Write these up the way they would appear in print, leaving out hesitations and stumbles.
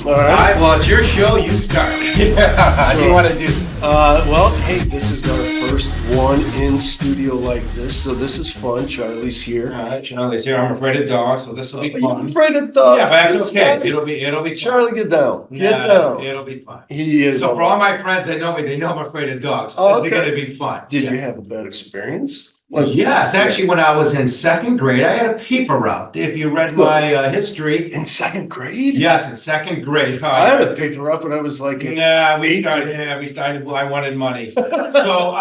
All right. Well, it's your show. You start. How do you want to do this? Well, hey, this is our first one in studio like this, so this is fun. Charlie's here. Charlie's here. I'm afraid of dogs, so this will be Are fun. you afraid of dogs? Yeah, but This that's okay. guy? It'll be fun. Charlie, get down. Get Yeah, down. It'll be fun. He is. So for all my friends that know me, they know I'm afraid of dogs. Oh, This is okay. going to be fun. Did Yeah. you have a bad experience? Yes, actually, when I was in second grade, I had a paper route. If you read my history, In second grade? yes, in second grade. I had a paper up when I was like, Nah, we started. I wanted money. So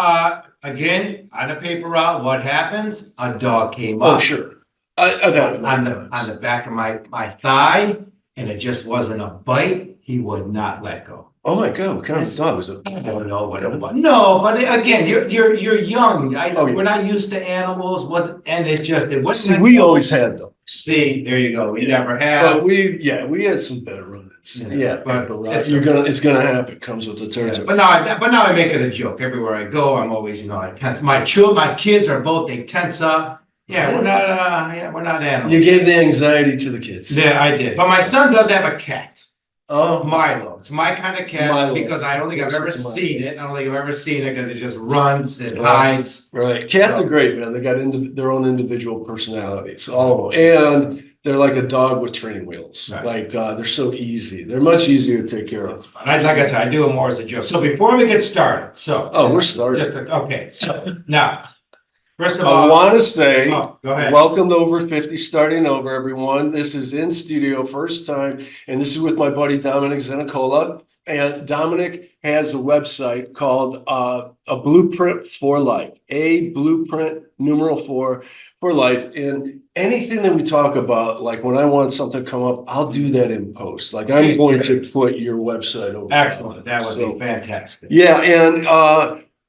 again, on the paper route, what happens? A dog came oh, up sure. I've had it on many the times. back of my thigh, and it just wasn't a bite. He would not let go. Oh my God, what kind of dog was it? I don't know what it was. No, but again, you're young. Oh, yeah. We're not used to animals. And it wasn't. See, we always had them. See, there you go. We never have. But we had some better run-ins. Yeah, but it's gonna happen. It comes with the Yeah, territory. but now I make it a joke. Everywhere I go, I'm always, I tense. My kids are both, they tense up. Yeah, we're not animals. You gave the anxiety to the kids. Yeah, I did. But my son does have a cat. Oh, Milo. It's my kind of cat Milo. because I don't think I've ever It's Milo. seen it. I don't think I've ever seen it because it just runs, it hides. right. Cats are great, man. They got their own individual personalities, all of them. And they're like a dog with training wheels. Right. Like they're so easy. They're much easier to take care of. Like I said, I do it more as a joke. So before we get started, We're started. Okay, so now, first of I all. want to say, Go ahead. welcome to Over 50 Starting Over, everyone. This is in studio, first time, and this is with my buddy Domenic Zinicola. And Domenic has a website called A Blueprint for Life, A Blueprint numeral 4 for life. And anything that we talk about, like when I want something to come up, I'll do that in post. Like I'm going to put your website over. Excellent. That would be fantastic. Yeah, and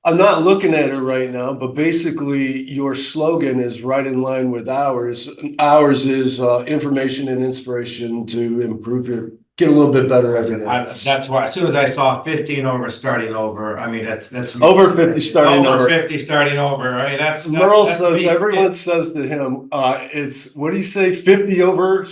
I'm not looking at it right now, but basically your slogan is right in line with ours. Ours is information and inspiration to get a little bit better every day. That's why, as soon as I saw 50 and over starting over, I mean, that's. Over 50 starting over. Over 50 starting over, right? Merle that's says, me. everyone says to him, it's, what do you say, 50 over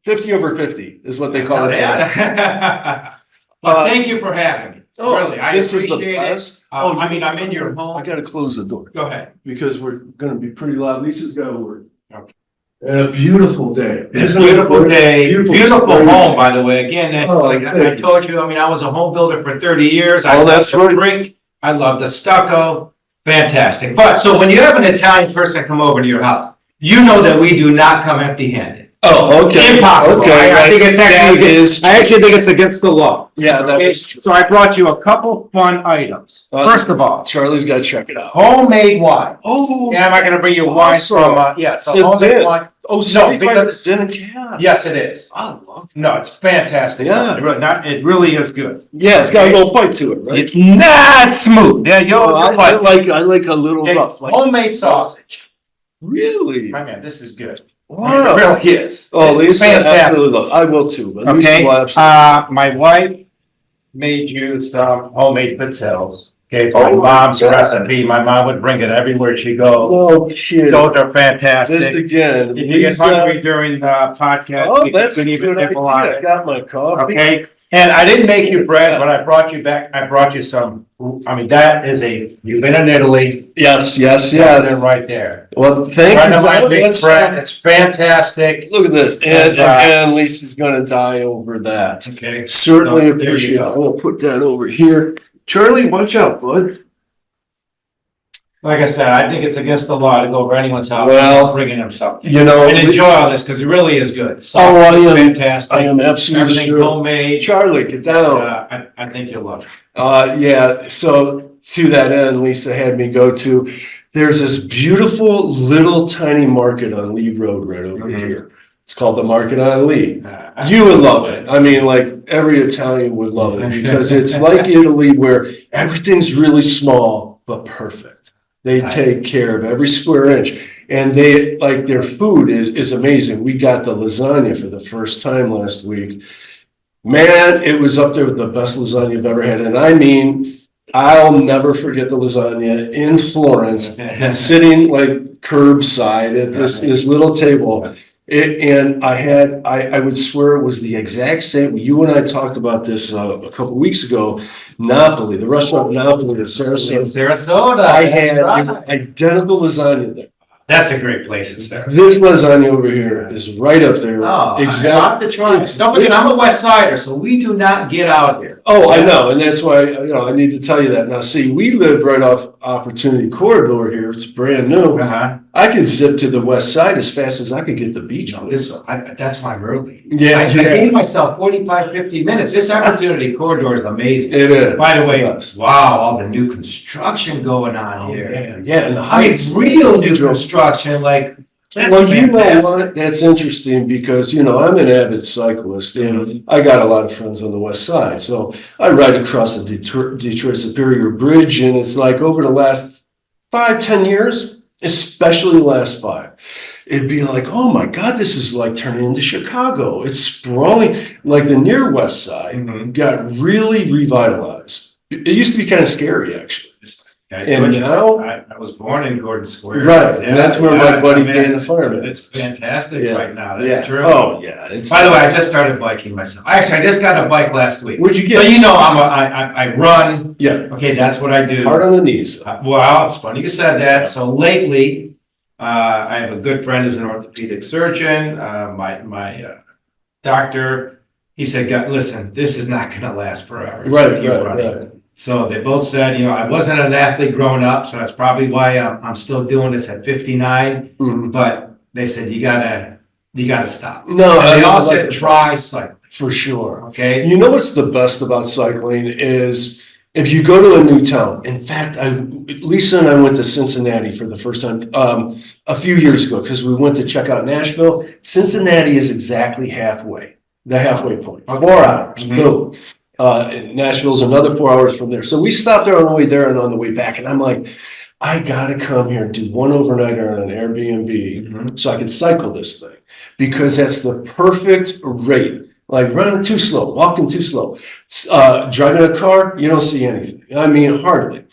50 is what they call it. Yeah. Well, thank you for having me. Really, I this is the appreciate best. it. I mean, I'm in your home. I gotta close the door. Go ahead. Because we're gonna be pretty loud. Lisa's gotta work. Okay. And a beautiful day. It's a beautiful day, beautiful home, by the way. Again, Oh, like I told you, I mean, I was a home builder for 30 years. I Oh, that's love the right. brick. I love the stucco. Fantastic. But so when you have an Italian person come over to your house, you know that we do not come empty-handed. Oh, okay. Impossible. Okay, I think it's actually, I actually think it's against the law. Yeah, that Okay, is true. so I brought you a couple fun items. First of all, Charlie's gotta check it out. homemade wine. Oh. And am I gonna bring you wine awesome. from, so So homemade then- wine? Oh, No, sorry, because- Zinicola. Yes, it is. I love that. No, it's fantastic. Yeah. It really is good. Yeah, it's got a little pipe to it, right? It's not smooth. Yeah, Oh, I like a little rough. Like, homemade sausage. really? My man, this is good. Wow. It really is. Oh, It's Lisa, fantastic. absolutely love. I will too. But Lisa Okay, will absolutely. my wife made you some homemade pizzelles. Okay, it's my Oh, mom's God. recipe. My mom would bring it everywhere she goes. Oh, shit. Those are Just fantastic. again. If you get Lisa- hungry during the podcast, Oh, you that's a can even good nibble on idea. I it. got my coffee. Okay, and I didn't make you bread, but I brought you some, I mean, you've been in Italy. Yes, Yeah, they're right there. Well, thank Right you. on my Tom. big Let's- bread, it's fantastic. Look at this. And, And Lisa's gonna die over that. Okay. Certainly No, there you appreciate it. go. I'm gonna put that over here. Charlie, watch out, bud. Like I said, I think it's against the law to go over anyone's house Well, without bringing them something. You know, And enjoy all this, because it really is good. Oh, I Sausage is am- fantastic. I am absolutely Everything sure. homemade. Charlie, get down. I think you'll love it. Yeah, so to that end, Lisa had me go to, there's this beautiful little tiny market on Lee Road right over Mhm. here. It's called the Market on Lee. Uh, You would love it. I mean, like every Italian would love it because it's like Italy where everything's really small but perfect. They Nice. take care of every square inch. And they like their food is amazing. We got the lasagna for the first time last week. Man, it was up there with the best lasagna I've ever had. And I mean, I'll never forget the lasagna in Florence, sitting like curbside at this little table. And I would swear it was the exact same. You and I talked about this a couple weeks ago. Napoli, the restaurant Napoli in Sarasota. Sarasota. I that's had right. identical lasagna there. That's a great place in Sarasota. This lasagna over here is right up there. Oh, Exactly. I have to try it. Don't forget, I'm a West Sider, so we do not get out here. Oh, I know, and that's why, I need to tell you that. Now, see, we live right off Opportunity Corridor here. It's brand new. Uh-huh. I could zip to the west side as fast as I could get to the beach. That's why I'm early. Yeah, I gave myself 45, 50 minutes. This Opportunity Corridor is amazing. It is. By the way, Yes. wow, all the new construction going on Oh, here. man. Yeah, and the I mean, heights. real new construction, like. that's Well, you know fantastic. what? That's interesting because, I'm an avid cyclist and I got a lot of friends on the west side. So I ride across the Detroit Superior Bridge, and it's like over the last 5-10 years, especially the last 5, it'd be like, oh my God, this is like turning into Chicago. It's sprawling. Like the near west side Mhm. got really revitalized. It used to be kind of scary, actually. I And told you, now- I was born in Gordon Square. Right, and that's where my buddy I mean, became the fireman. It's fantastic Yeah. right now. Yeah. That's true. Oh, yeah. It's, By the way, I just started biking myself. Actually, I just got a bike last week. what'd you But get? I run. Yeah, Okay, that's what I do. hard on the knees. Well, it's funny you said that. So lately, I have a good friend who's an orthopedic surgeon. My doctor, he said, listen, this is not going to last forever. Right, Keep right, running." right. So they both said, I wasn't an athlete growing up, so that's probably why I'm still doing this at 59. Mhm. But they said, you gotta stop. No, And they I all like said, the- try cycling, For sure. okay? You know what's the best about cycling is if you go to a new town. In fact, Lisa and I went to Cincinnati for the first time a few years ago because we went to check out Nashville. Cincinnati is exactly halfway, the halfway point. 4 hours, Mhm. boom. And Nashville's another 4 hours from there. So we stopped there on the way there and on the way back. And I'm like, I gotta come here and do one overnighter on an Airbnb Mhm. so I can cycle this thing because that's the perfect rate. Like running too slow, walking too slow, driving a car, you don't see anything. I mean, hardly.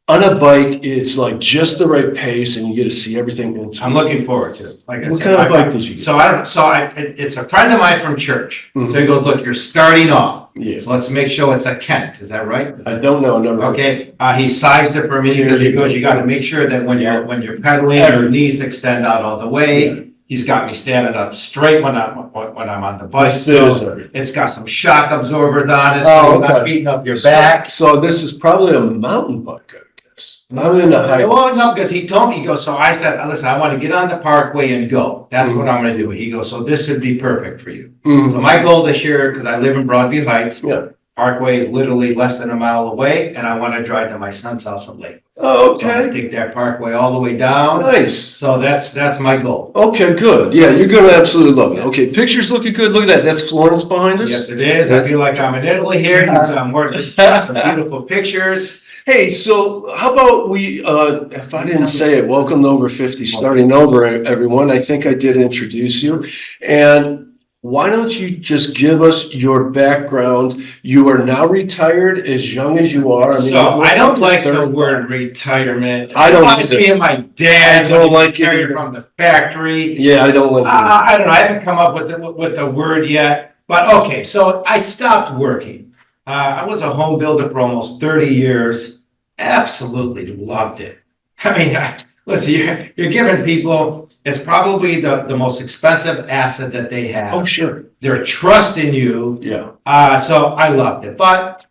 On a bike, it's like just the right pace, and you get to see everything. I'm looking forward to it. Like I What said, kind of bike did you get? It's a friend of mine from church. Mhm. So he goes, look, you're starting off. Yeah, So let's make sure it's a Kent. Is that right? I don't know. Never. Okay, he sized it for me because he goes, you gotta make sure that when you're pedaling, your knees extend out all the Yeah. way. He's got me standing up straight when I'm on the bike. This is So everything. it's got some shock absorbers on it, Oh, so you're not okay. beating up your back. So this is probably a mountain bike, I guess. I'm in the high. Well, no, because he told me, he goes, so I said, listen, I want to get on the parkway and go. That's what I'm gonna do. He goes, so this would be perfect for you. Mhm. So my goal this year, because I live in Broadview Heights, Yeah. Parkway is literally less than a mile away, and I want to drive to my son's house in Lake. Oh, So I'm gonna okay. take that Parkway all the way down. Nice. So that's my goal. Okay, good. Yeah, you're gonna absolutely love it. Okay, pictures looking good. Look at that. That's Florence behind us. Yes, it is. I feel like I'm in Italy here. I'm working some beautiful pictures. Hey, so how about we, if I didn't say it, welcome to Over 50, starting over, everyone. I think I did introduce you. And why don't you just give us your background? You are now retired, as young as you are. So I don't like the word retirement. I don't It reminds either. me of my dad. I don't when he like it retired either. from the factory. Yeah, I don't like it. I don't know. I haven't come up with the word yet. But okay, so I stopped working. I was a home builder for almost 30 years. Absolutely loved it. I mean, listen, you're giving people, it's probably the most expensive asset that they have. Oh, sure. They're trusting you. Yeah. So I loved it. But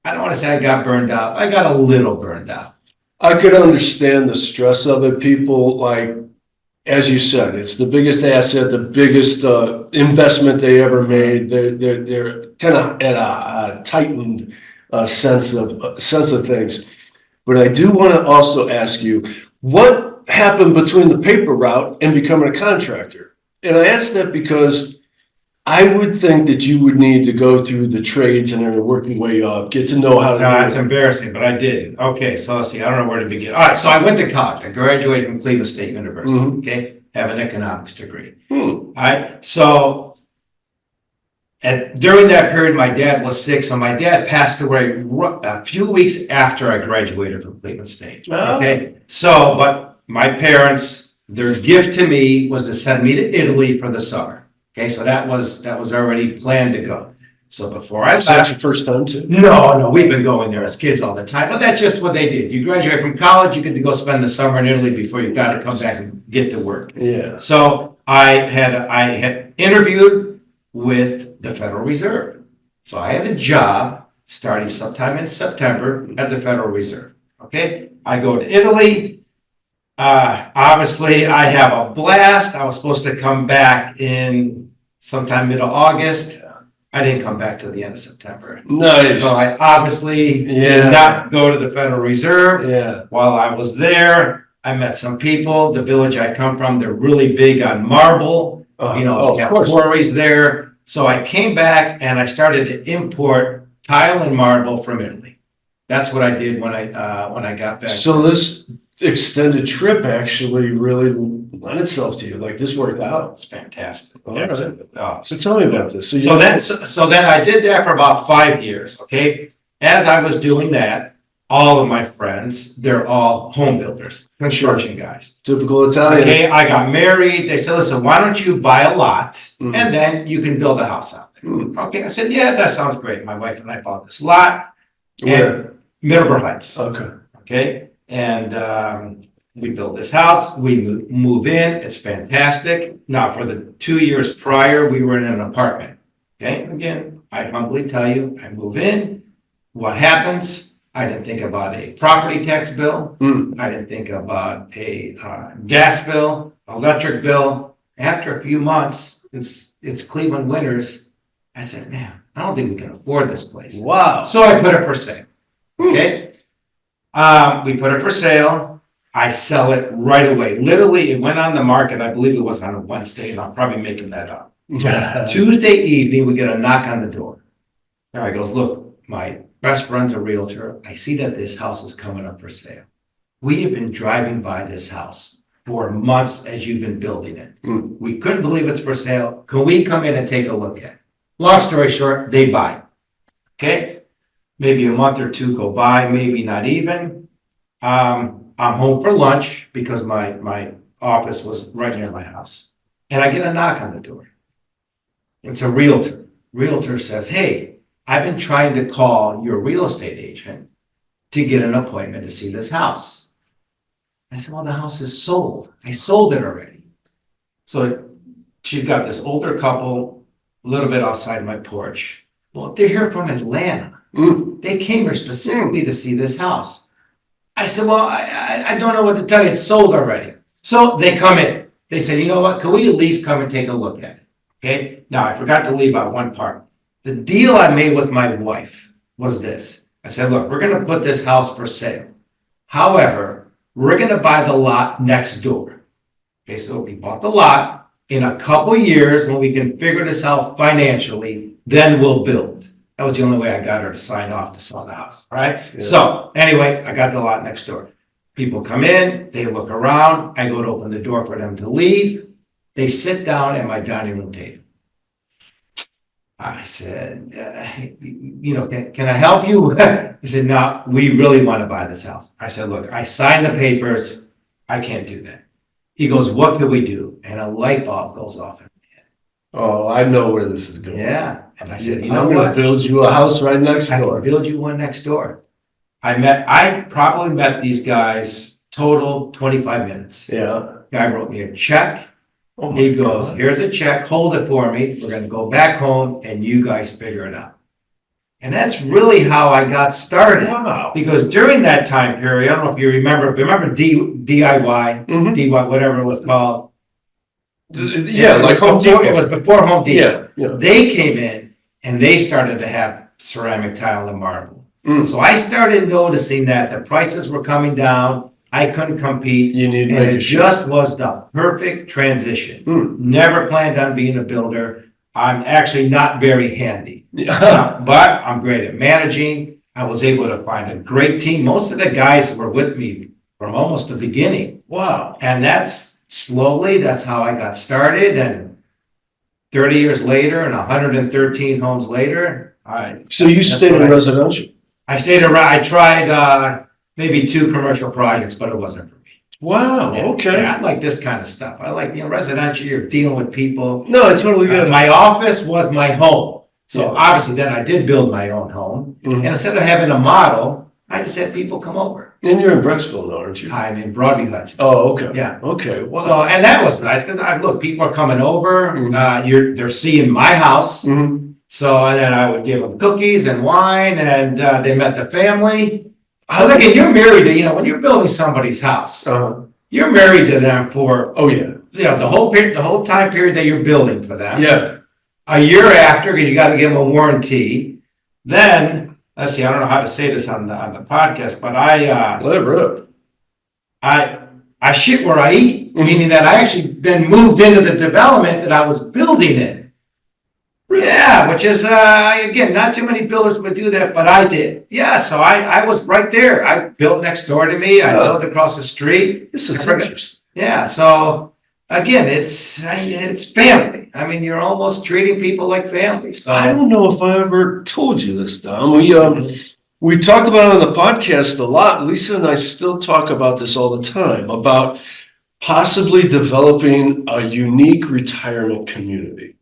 I don't want to say I got burned out. I got a little burned out. I could understand the stress of it. People, like, as you said, it's the biggest asset, the biggest investment they ever made. They're kind of at a tightened sense of things. But I do want to also ask you, what happened between the paper route and becoming a contractor? And I ask that because I would think that you would need to go through the trades and then work your way up, get to know how to. No, do it's it. embarrassing, but I didn't. Okay, so let's see. I don't know where to begin. All right, so I went to college. I graduated from Cleveland State University. Mhm. Okay, have an economics degree. Hmm. All right, so during that period, my dad was sick. So my dad passed away a few weeks after I graduated from Cleveland State. Ah. Okay, so but my parents, Their gift to me was to send me to Italy for the summer. Okay, so that was already planned to go. So before I Was that left, your first time too? no, we've been going there as kids all the time, but that's just what they did. You graduate from college, you get to go spend the summer in Italy before you got to come back and get to work. Yeah. So I had interviewed with the Federal Reserve. So I had a job starting sometime in September at the Federal Reserve. Okay, I go to Italy. Obviously, I have a blast. I was supposed to come back in sometime middle August. I didn't come back till the end of September. Nice. So I obviously Yeah. did not go to the Federal Reserve. Yeah. While I was there, I met some people. The village I come from, they're really big on marble. You know, they have quarries there. So I came back and I started to import tile and marble from Italy. That's what I did when I got back. So this extended trip actually really lent itself to you. Like this worked out. It's fantastic. All right. Oh, So tell me about this. So then I did that for about 5 years. Okay. As I was doing that, all of my friends, they're all home builders, construction guys. Typical Italian. Okay, I got married. They said, listen, why don't you buy a lot Mhm. and then you can build a house out there? Mhm. Okay, I said, yeah, that sounds great. My wife and I bought this lot Where? in Middleborough Heights. Okay. Okay, and we build this house. We move in. It's fantastic. Now, for the 2 years prior, we were in an apartment. Okay, again, I humbly tell you, I move in. What happens? I didn't think about a property tax bill. I didn't think about a gas bill, electric bill. After a few months, it's Cleveland winters. I said, man, I don't think we can afford this place. Wow. So I put it for sale. Okay. We put it for sale. I sell it right away. Literally, it went on the market. I believe it was on a Wednesday, and I'm probably making that up. Tuesday evening, we get a knock on the door. Guy goes, look, my best friend's a realtor. I see that this house is coming up for sale. We have been driving by this house for months as you've been building it. We couldn't believe it's for sale. Can we come in and take a look at it? Long story short, they buy. Okay? Maybe a month or two go by, maybe not even. I'm home for lunch because my office was right near my house. And I get a knock on the door. It's a realtor. Realtor says, hey, I've been trying to call your real estate agent to get an appointment to see this house. I said, well, the house is sold. I sold it already. So she's got this older couple, a little bit outside my porch. Well, they're here from Atlanta. They came here specifically to see this house. I said, well, I don't know what to tell you. It's sold already. So they come in. They said, you know what? Can we at least come and take a look at it? Okay. Now, I forgot to leave out one part. The deal I made with my wife was this. I said, look, we're going to put this house for sale. However, we're going to buy the lot next door. Okay, so we bought the lot. In a couple years, when we can figure this out financially, then we'll build. That was the only way I got her to sign off to sell the house. All right. Yeah. So anyway, I got the lot next door. People come in, they look around. I go to open the door for them to leave. They sit down at my dining room table. I said, can I help you? He said, no, we really want to buy this house. I said, look, I signed the papers. I can't do that. He goes, what can we do? And a light bulb goes off in my head. Oh, I know where this is going. Yeah. And I said, I'm going to build you a house right next door. I can build you one next door. I probably met these guys total 25 minutes. Yeah. Guy wrote me a check. Oh he goes, here's a check, hold it for me. We're going to go back home and you guys figure it out. And that's really how I got started. Wow. Because during that time period, I don't know if you remember DIY, DIY, whatever it was called. Yeah, like Home Depot. It was before Home Depot. Yeah. They came in and they started to have ceramic tile and marble. So I started noticing that the prices were coming down. I couldn't compete, and it just was the perfect transition. Never planned on being a builder. I'm actually not very handy, but I'm great at managing. I was able to find a great team. Most of the guys were with me from almost the beginning. Wow. And that's how I got started. And 30 years later and 113 homes later, So you stayed in residential? I stayed around. I tried maybe 2 commercial projects, but it wasn't for me. Wow, Yeah, okay. I like this kind of stuff. I like, residential, you're dealing with people. No, I totally get it. My office was my home. So Yeah. obviously then I did build my own home. Mhm. And instead of having a model, I just had people come over. And you're in Brecksville now, aren't you? I'm in Broadview Heights. Oh, okay. Yeah. Okay, wow. So, and that was nice because look, people are coming over, they're seeing my house. Mhm. So, and then I would give them cookies and wine and they met the family. Look, and you're married to, when you're building somebody's house, you're married to them for, Oh, yeah. the whole period, the whole time period that you're building for them. Yeah. A year after, because you got to give them a warranty. Then, let's see, I don't know how to say this on the podcast, but I shit where I eat, meaning that I actually then moved into the development that I was building in. Really? Yeah, which is, again, not too many builders would do that, but I did. Yeah, so I was right there. I built next door to me. I built across the street. This is interesting. Yeah, so again, it's family. I mean, you're almost treating people like family. So I don't know if I ever told you this, Dom. We talk about it on the podcast a lot. Lisa and I still talk about this all the time, about possibly developing a unique retirement community.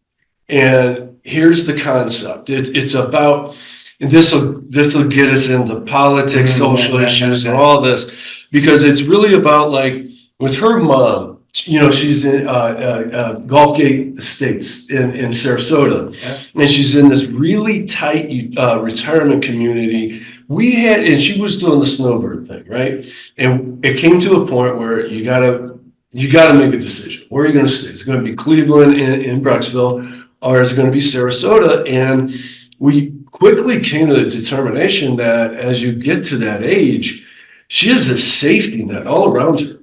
And here's the concept. It's about, and this will get us into politics, social issues, and all this, because it's really about, like, with her mom. She's in Gulfgate Estates in Sarasota, and she's in this really tight retirement community. And she was doing the snowbird thing, right? And it came to a point where you gotta make a decision. Where are you going to stay? It's going to be Cleveland in Brecksville, or is it going to be Sarasota? And we quickly came to the determination that as you get to that age, she has a safety net all around her.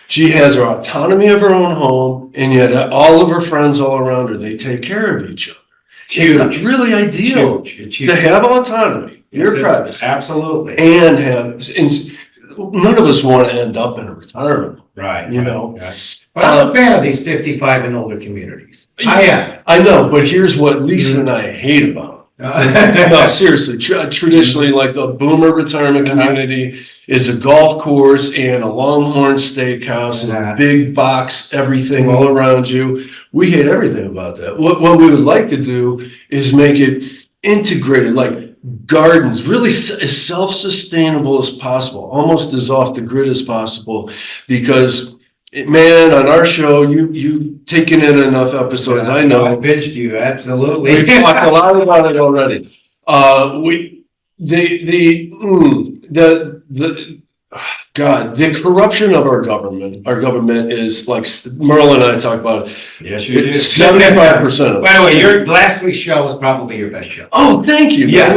She has her autonomy of her own home, and yet all of her friends all around her, they take care of each other. It's really ideal to have autonomy, your privacy. Absolutely. And none of us want to end up in a retirement. Right. Right. But I'm a fan of these 55 and older communities. I am. I know, but here's what Lisa and I hate about it. No, seriously, traditionally, like the boomer retirement community is a golf course and a Longhorn Steakhouse and a big box, everything all around you. We hate everything about that. What we would like to do is make it integrated, like gardens, really as self-sustainable as possible, almost as off the grid as possible, because man, on our show, you've taken in enough episodes. I know. I binged you, absolutely. We talked a lot about it already. The corruption of our government. Our government is, like Merle and I talk about it. Yes, you do. 75% of it. By the way, your last week's show was probably your best show. Oh, thank you. Yes,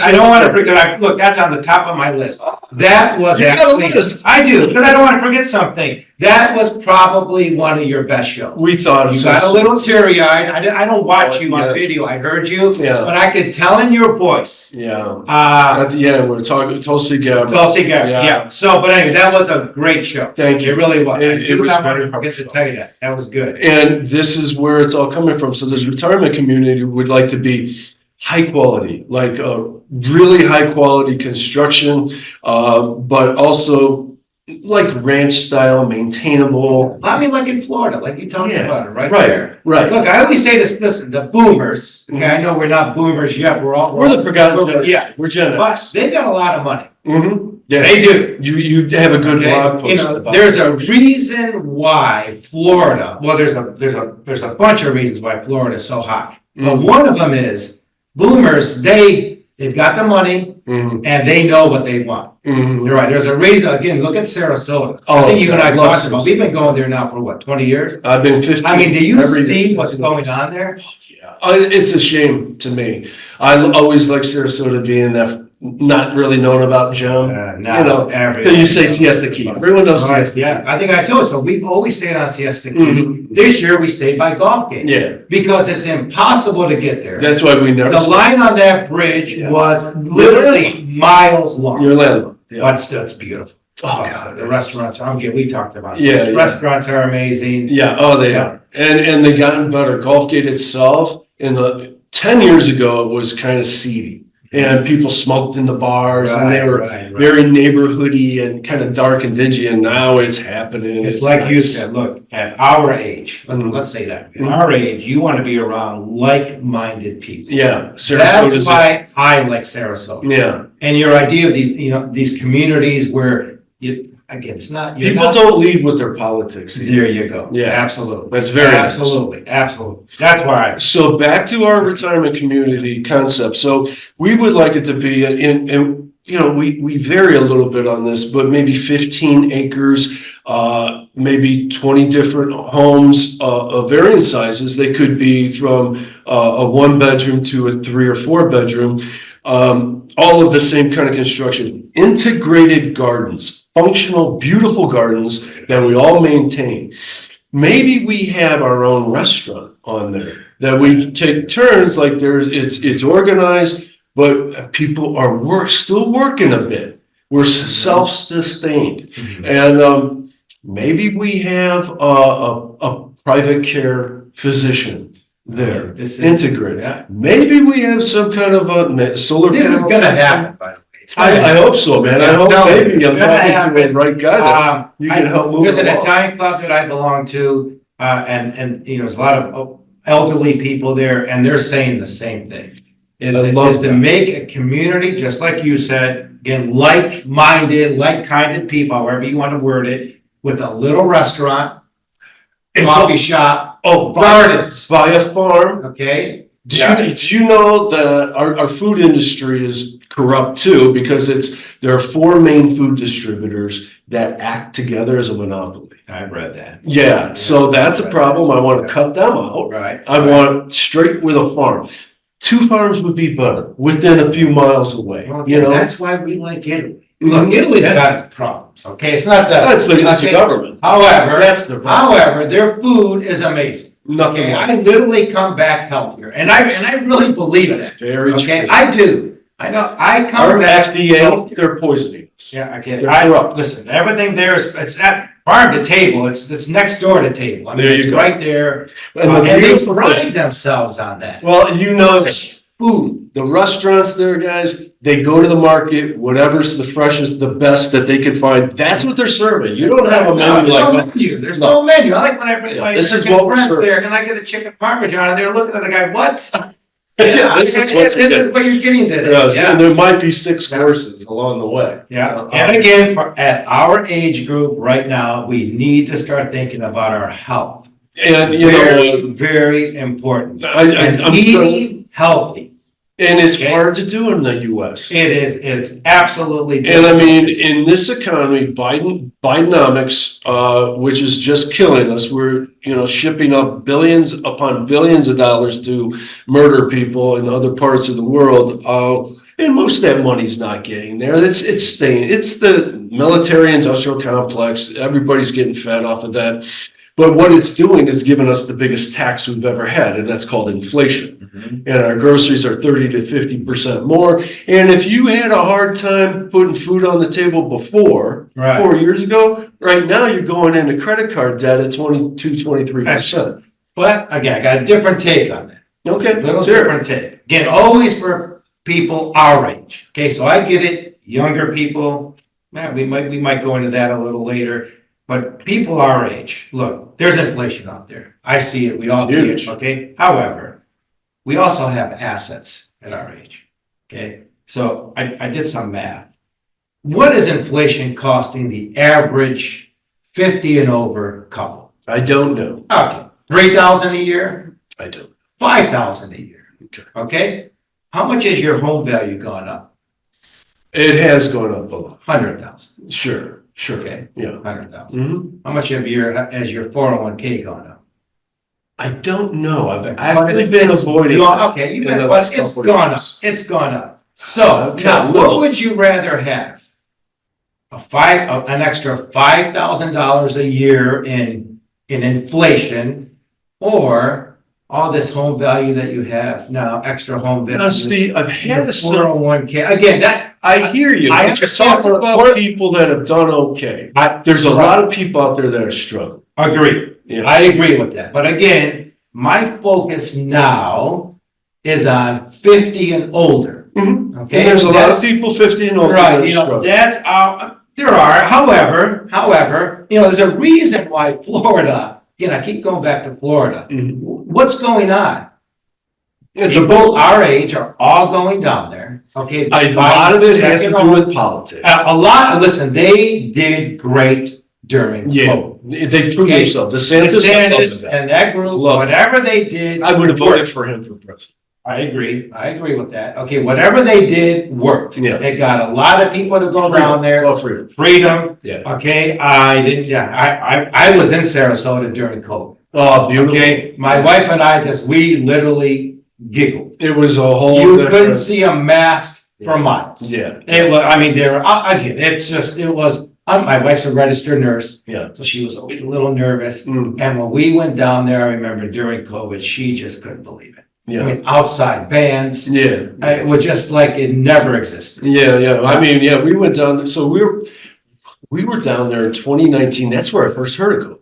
I don't want to forget. Look, that's on the top of my list. That was actually. I do, because I don't want to forget something. That was probably one of your best shows. We thought you got a little teary-eyed. I don't watch you on video. I heard you, but I could tell in your voice. Yeah. At the end, we're talking Tulsi Gabbard. Tulsi Gabbard. Yeah. So, but anyway, that was a great show. Thank you. It really was. I do not want to forget to tell you that. That was good. And this is where it's all coming from. So this retirement community would like to be high quality, like really high quality construction, but also like ranch style, maintainable. I mean, like in Florida, like you talked about it right there. Right. Look, I always say this, listen, the boomers, okay, I know we're not boomers yet, we're the forgotten generation. Yeah. We're Gen X. But they've got a lot of money. Mm-hmm. Yeah. They do. You have a good blog post about there's a reason why Florida, well, there's a bunch of reasons why Florida is so hot. But one of them is boomers, they've got the money and they know what they want. You're right. There's a reason. Again, look at Sarasota. I think you and I talked about. We've been going there now for what, 20 years? I've been 15. I mean, do you see what's going on there? Yeah, it's a shame to me. I always like Sarasota being that not really known about gem. You say Siesta Key. Everyone knows Siesta Key. Yeah, I think I told you. So we've always stayed on Siesta Key. This year we stayed by Gulfgate. Yeah. Because it's impossible to get there. That's why we never. The line on that bridge was literally miles long. Your landmark. But still, it's beautiful. Oh, God. The restaurants are, we talked about it. Yeah. The restaurants are amazing. Yeah. Oh, they are. And they gotten better. Gulfgate itself, 10 years ago, it was kind of seedy. and people smoked in the bars, and they Right, were right. very neighborhoody and kind of dark and dingy, and now it's happening. It's like you nice. said, look, at our age, Mhm. let's say that, at Mhm. our age, you want to be around like-minded people. Yeah, That's Sarasota's. why I like Sarasota. Yeah, And your idea of these, these communities where again, it's not, you're people not. don't lead with their politics. There you go. Yeah. Absolutely. That's very nice. Absolutely, absolutely. That's why. So back to our retirement community concept. So we would like it to be we vary a little bit on this, but maybe 15 acres, maybe 20 different homes of varying sizes. They could be from a 1 bedroom to a 3 or 4 bedroom, all of the same kind of construction. Integrated gardens, functional, beautiful gardens that we all maintain. Maybe we have our own restaurant on there that we take turns, like it's organized, but people are still working a bit. We're self-sustained. Mhm. And maybe we have a private care physician there, This is integrated. Yeah. Maybe we have some kind of a solar This is panel. gonna happen, by the way. It's gonna I happen. hope so, man. I hope No, maybe it's I'm gonna talking to happen. the right guy that you can help move There's an along. Italian club that I belong to, and there's a lot of elderly people there, and they're saying the same thing. Is I love to that. make a community, just like you said, again, like-minded, like-kinded people, however you want to word it, with a little restaurant, coffee shop, gardens, By a farm. okay? Do you know that our food industry is corrupt too, because there are 4 main food distributors that act together as a monopoly. I've read that. Yeah, so that's a problem. I want to cut them out. Right. I want straight with a farm. 2 farms would be better within a few miles away. Well, You know, that's why we like Italy. Mhm. Look, Italy's Yeah. got its problems, okay? It's not that. that's the government. However, That's the problem. however, their food is amazing. Nothing Okay, like I literally come back healthier, and I really believe That's that. very Okay, true. I do. I know. I come Our back FDA, healthier. they're poisoning us. Yeah, I get it. They're corrupt. Listen, everything there it's at farm to table. It's next door to table. I mean, There you it's go. right there, And the and they beautiful pride thing, themselves on that. well, Food. the restaurants there, guys, they go to the market, whatever's the freshest, the best that they can find. That's what they're serving. You don't have a menu There's like no that. menu. There's no menu. I like when I bring Yeah, my this is freaking what we're friends serving. there, and I get a chicken parmesan, and they're looking at the guy, what? Yeah, this is what This is what you're getting today. Yes, Yeah. and there might be 6 courses along the way. Yeah, and again, at our age group right now, we need to start thinking about our health. And Very, very important. And I'm eating healthy. and it's Okay. hard to do in the US. It's absolutely. And I mean, in this economy, Bidenomics, which is just killing us, we're, shipping up billions upon billions of dollars to murder people in other parts of the world. And most of that money's not getting there. It's staying. It's the military industrial complex. Everybody's getting fed off of that. But what it's doing is giving us the biggest tax we've ever had, and that's called inflation. Mhm. And our groceries are 30 to 50% more. And if you had a hard time putting food on the table before, Right. 4 years ago, right now you're going into credit card debt at 22, 23%. But again, I got a different take on that. Okay, Little let's hear it. different take. Again, always for people our age. Okay, so I get it. Younger people, man, we might go into that a little later. But people our age, look, there's inflation out there. I see it. We all see Huge. it. Okay. However, we also have assets at our age. Okay. So I did some math. What is inflation costing the average 50 and over couple? I don't know. Okay. 3,000 a year, I don't. 5,000 a year. Okay. Okay. How much has your home value gone up? It has gone up a lot. 100,000. Sure. Okay. Yeah. 100,000. Mhm. How much has your 401k gone up? I don't know. I've But actually it's been avoiding. Okay, you've in been, the but last it's couple of gone up. years. It's gone up. So Okay, now, little. what would you rather have? An extra $5,000 a year in inflation, or all this home value that you have now, extra home value? Now, Steve, I've had a 401k. Again, that I hear you. I I'm just understand talking what- about people that have done okay. There's a lot of people out there that are struggling. agree. Yeah. I agree with that. But again, my focus now is on 50 and older. Mhm. Okay, And there's a lot of That's- people 50 and older. Right, that you know, struggle. that's, there are, however, you know, there's a reason why Florida, I keep going back to Florida. Mhm. What's going on? It's a People our age are all going down there, okay? A lot of it has to Second do home. with politics. A lot, listen, they did great during Yeah, COVID. they proved Okay. themselves. DeSantis, I love DeSantis that. and that group, Love it. whatever they did. I would have voted worked. for him for president. I agree with that. Okay, whatever they did worked. Yeah. They got a lot of people to go down there. Love freedom. Freedom. Yeah. Okay, I was in Sarasota during COVID. Oh, beautiful. Okay, my wife and I we literally giggled. It was a whole. You different- couldn't see a mask for miles. Yeah. It was, I mean, again, it was, my wife's a registered nurse. Yeah. So she was always a little nervous. Mm. And when we went down there, I remember during COVID, she just couldn't believe it. I Yeah. mean, outside bands, Yeah. it was just like it never existed. Yeah. I mean, yeah, we went down. So we were down there in 2019. That's where I first heard of COVID.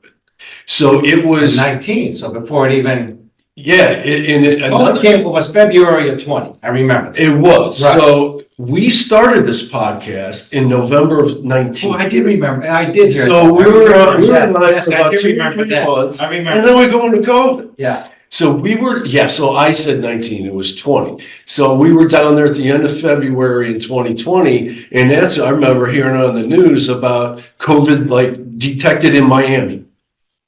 So it was 19, so before it even, another. it was February of 20, I remember. It was. Right. So we started this podcast in November of 19. Oh, I did remember, I did hear. So that. we were on Yes, live yes, for I about do 2 or remember 3 that. months. I And remember, then we go into COVID. yeah. So we were, so I said 19, it was 20. So we were down there at the end of February in 2020. And I remember hearing on the news about COVID like detected in Miami,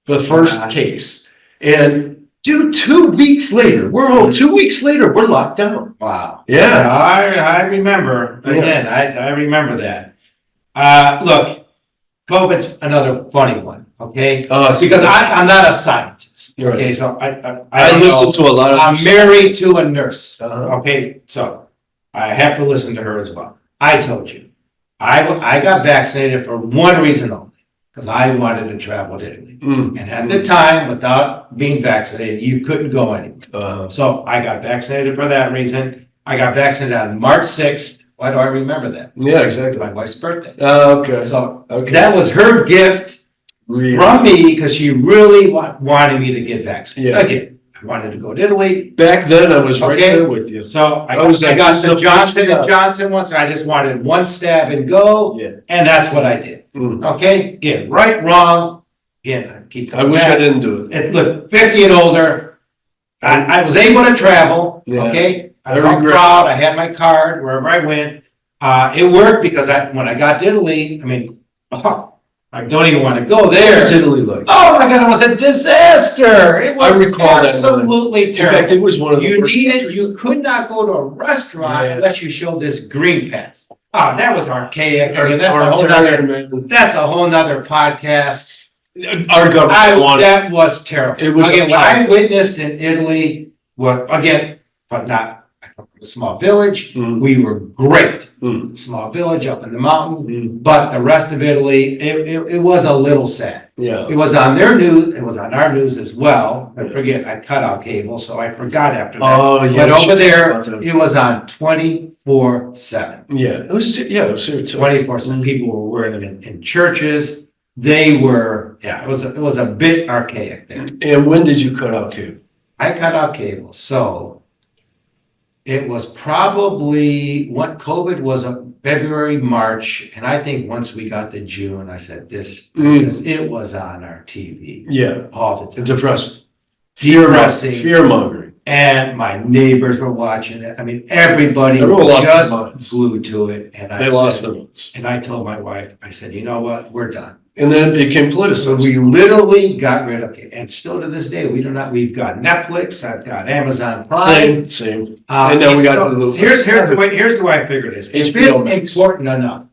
the first Wow. case. And dude, 2 weeks later, we're home. 2 weeks later, we're locked down. Wow. Yeah. I remember, again, I remember that. Look, COVID's another funny one, okay? Because I'm not a scientist, Right. okay, so I I don't know. listened to a lot of. I'm married to a nurse, Uh-huh. okay, so I have to listen to her as well. I told you, I got vaccinated for one reason only, because I wanted to travel to Italy. Mm. And at the time, without being vaccinated, you couldn't go anywhere. Uh, So I got vaccinated for that reason. I got vaccinated on March 6th. Why do I remember that? yeah, exactly. My wife's birthday. Okay. So Okay. that was her gift Really? from me because she really wanted me to get vaccinated. Yeah. Again, I wanted to go to Italy. Back then, I was right Okay. there with you. So I I was got like, the this is a Johnson bunch and of- Johnson one. So I just wanted one stab and go. Yeah. And that's what I did. Mm. Okay. Again, right, wrong. Again, I keep I going wish I back. didn't do it. Look, 50 and older. I was able to travel. Yeah. Okay. I was I all regret- proud. I had my card wherever I went. It worked because when I got to Italy, I mean, I don't even want to go there. What's Italy like? Oh my God, it was a disaster. It was recall that absolutely In fact, terrible. it was one of the You first. you could not go to a restaurant Yeah. unless you showed this green pass. Oh, that was archaic. I mean, Our that's a whole nother podcast. government wanted. That was terrible. It was Again, what appalling. I witnessed in Italy, but not a small village. Mm. We were great. Mm. Small village up in the mountains. Mm. But the rest of Italy, it was a little sad. Yeah. It was on their news, it was on our news as well. I forget, I cut out cable, so I forgot after that. Oh, yeah. But we over should talk there, about that. it was on 24/7. Yeah, it was here too. 24/7. People were wearing them in churches. They were, it was a bit archaic there. And when did you cut out cable? I cut out cable, so it was probably what COVID was February, March, and I think once we got to June, I said it was on our TV Yeah, all the time. depressing. Depressing. Fear mongering. And my neighbors were watching it. I mean, everybody Everyone lost their just minds. glued to it. And They lost their minds. And I told my wife, I said, you know what, we're done. And then it became So politicized. we literally got rid of it. And still to this day, we've got Netflix, I've got Amazon Prime. Same. And then we got so the little- here's the way I figured this. If HBO it's Max. important enough,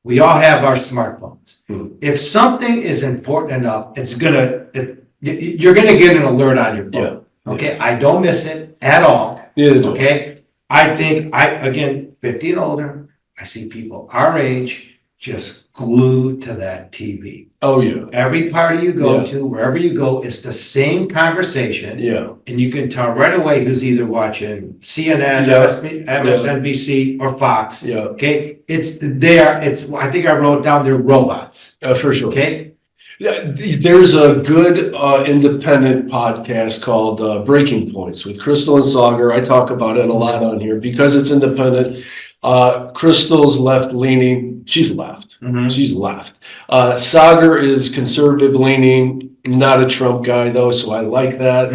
we all have our smartphones. Hmm. If something is important enough, you're gonna get an alert on your phone. Yeah. Okay, I don't miss it at all. Neither do I. Okay, I think again, 50 and older, I see people our age just glued to that TV. Oh, yeah. Every party you go Yeah. to, wherever you go, it's the same conversation. Yeah. And you can tell right away who's either watching CNN, Yeah. MSNBC, or Fox. Yeah. Okay, I think I wrote down they're robots. For sure. Okay, Yeah, there's a good independent podcast called Breaking Points with Crystal and Sagar. I talk about it a lot on here because it's independent. Crystal's left leaning. She's left. She's left. Sagar is conservative leaning, not a Trump guy though, so I like that.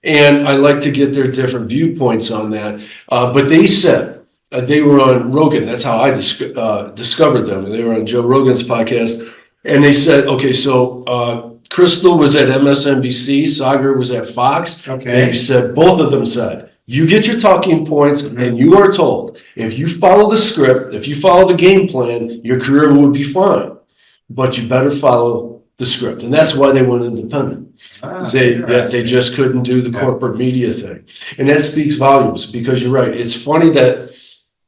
And I like to get their different viewpoints on that. But they said they were on Rogan. That's how I discovered them. They were on Joe Rogan's podcast. And they said, okay, so Crystal was at MSNBC, Sagar was at Fox. Okay. They said, both of them said, you get your talking points and you are told, if you follow the script, if you follow the game plan, your career would be fine. But you better follow the script. And that's why they went independent. They just couldn't do the corporate media thing. And that speaks volumes because you're right. It's funny that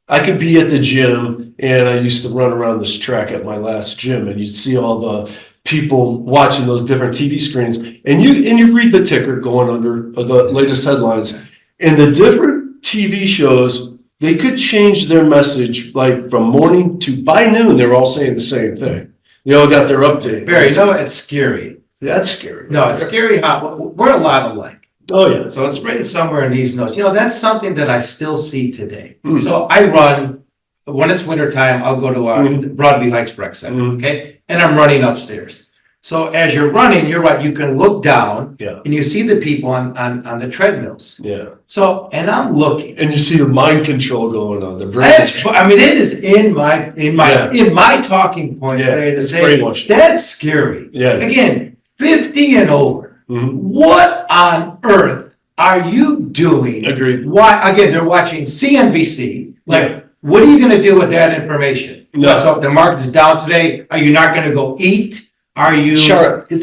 I could be at the gym, and I used to run around this track at my last gym, and you'd see all the people watching those different TV screens, and you read the ticker going under the latest headlines, and the different TV shows, they could change their message like from morning to by noon. They're all saying the same thing. They all got their update. Barry, no, it's scary. That's scary. No, it's scary how we're a lot alike. Oh yeah. So it's written somewhere in these notes. That's something that I still see today. So I run, when it's wintertime, I'll go to Broadview Heights Rec Center, okay? And I'm running upstairs. So as you're running, you're right, you can look down and you see the people on the treadmills. Yeah. So, and I'm looking. And you see the mind control going on. The brain. It is in my talking points to say that's scary. Yeah. Again, 50 and over. What on earth are you doing? Agreed. Why? Again, they're watching CNBC. What are you going to do with that information? No. So if the market is down today, are you not going to go eat? Are you? Sure. He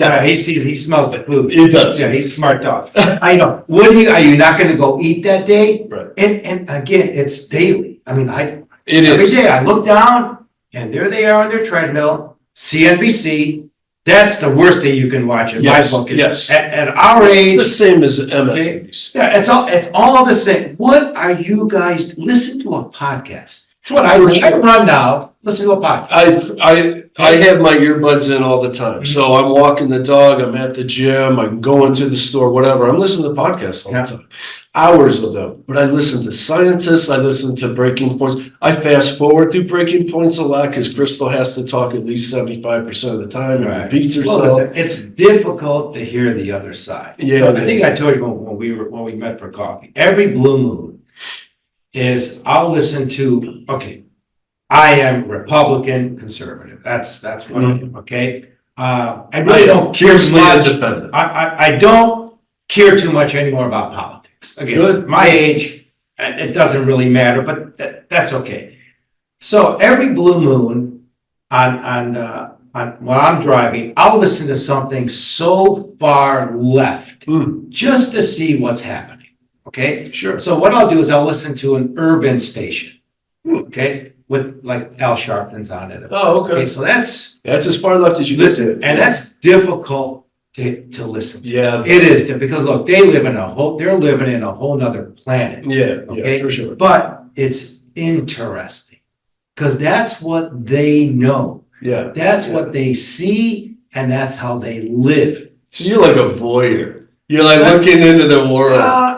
smells the food. It does. Yeah, he's a smart dog. I know. Are you not going to go eat that day? Right. And again, it's daily. I mean, every day I look down and there they are on their treadmill, CNBC. That's the worst thing you can watch in my book. At our age. It's the same as MSNBC. Yeah, it's all the same. What are you guys? Listen to a podcast. That's what I run now. Listen to a podcast. I have my earbuds in all the time. So I'm walking the dog, I'm at the gym, I'm going to the store, whatever. I'm listening to podcasts all the time. Hours of them. But I listen to scientists, I listen to Breaking Points. I fast forward through Breaking Points a lot because Crystal has to talk at least 75% of the time and beats herself. Well, it's difficult to hear the other side. Yeah. So I think I told you when we met for coffee. Every blue moon I'll listen to, I am Republican conservative. That's what I am, okay? I really don't care much. I don't care too much anymore about politics. Again, my age, it doesn't really matter, but that's okay. So every blue moon on when I'm driving, I'll listen to something so far left just to see what's happening. Okay? Sure. So what I'll do is I'll listen to an urban station. Okay? With like Al Sharpton's on it. Oh, okay. So that's as far left as you listen, and that's difficult to listen to. Yeah. It is because look, they're living in a whole nother planet. Yeah, okay? For sure. But it's interesting because that's what they know. Yeah. That's what they see, and that's how they live. So you're like a voyeur. You're like looking into the world.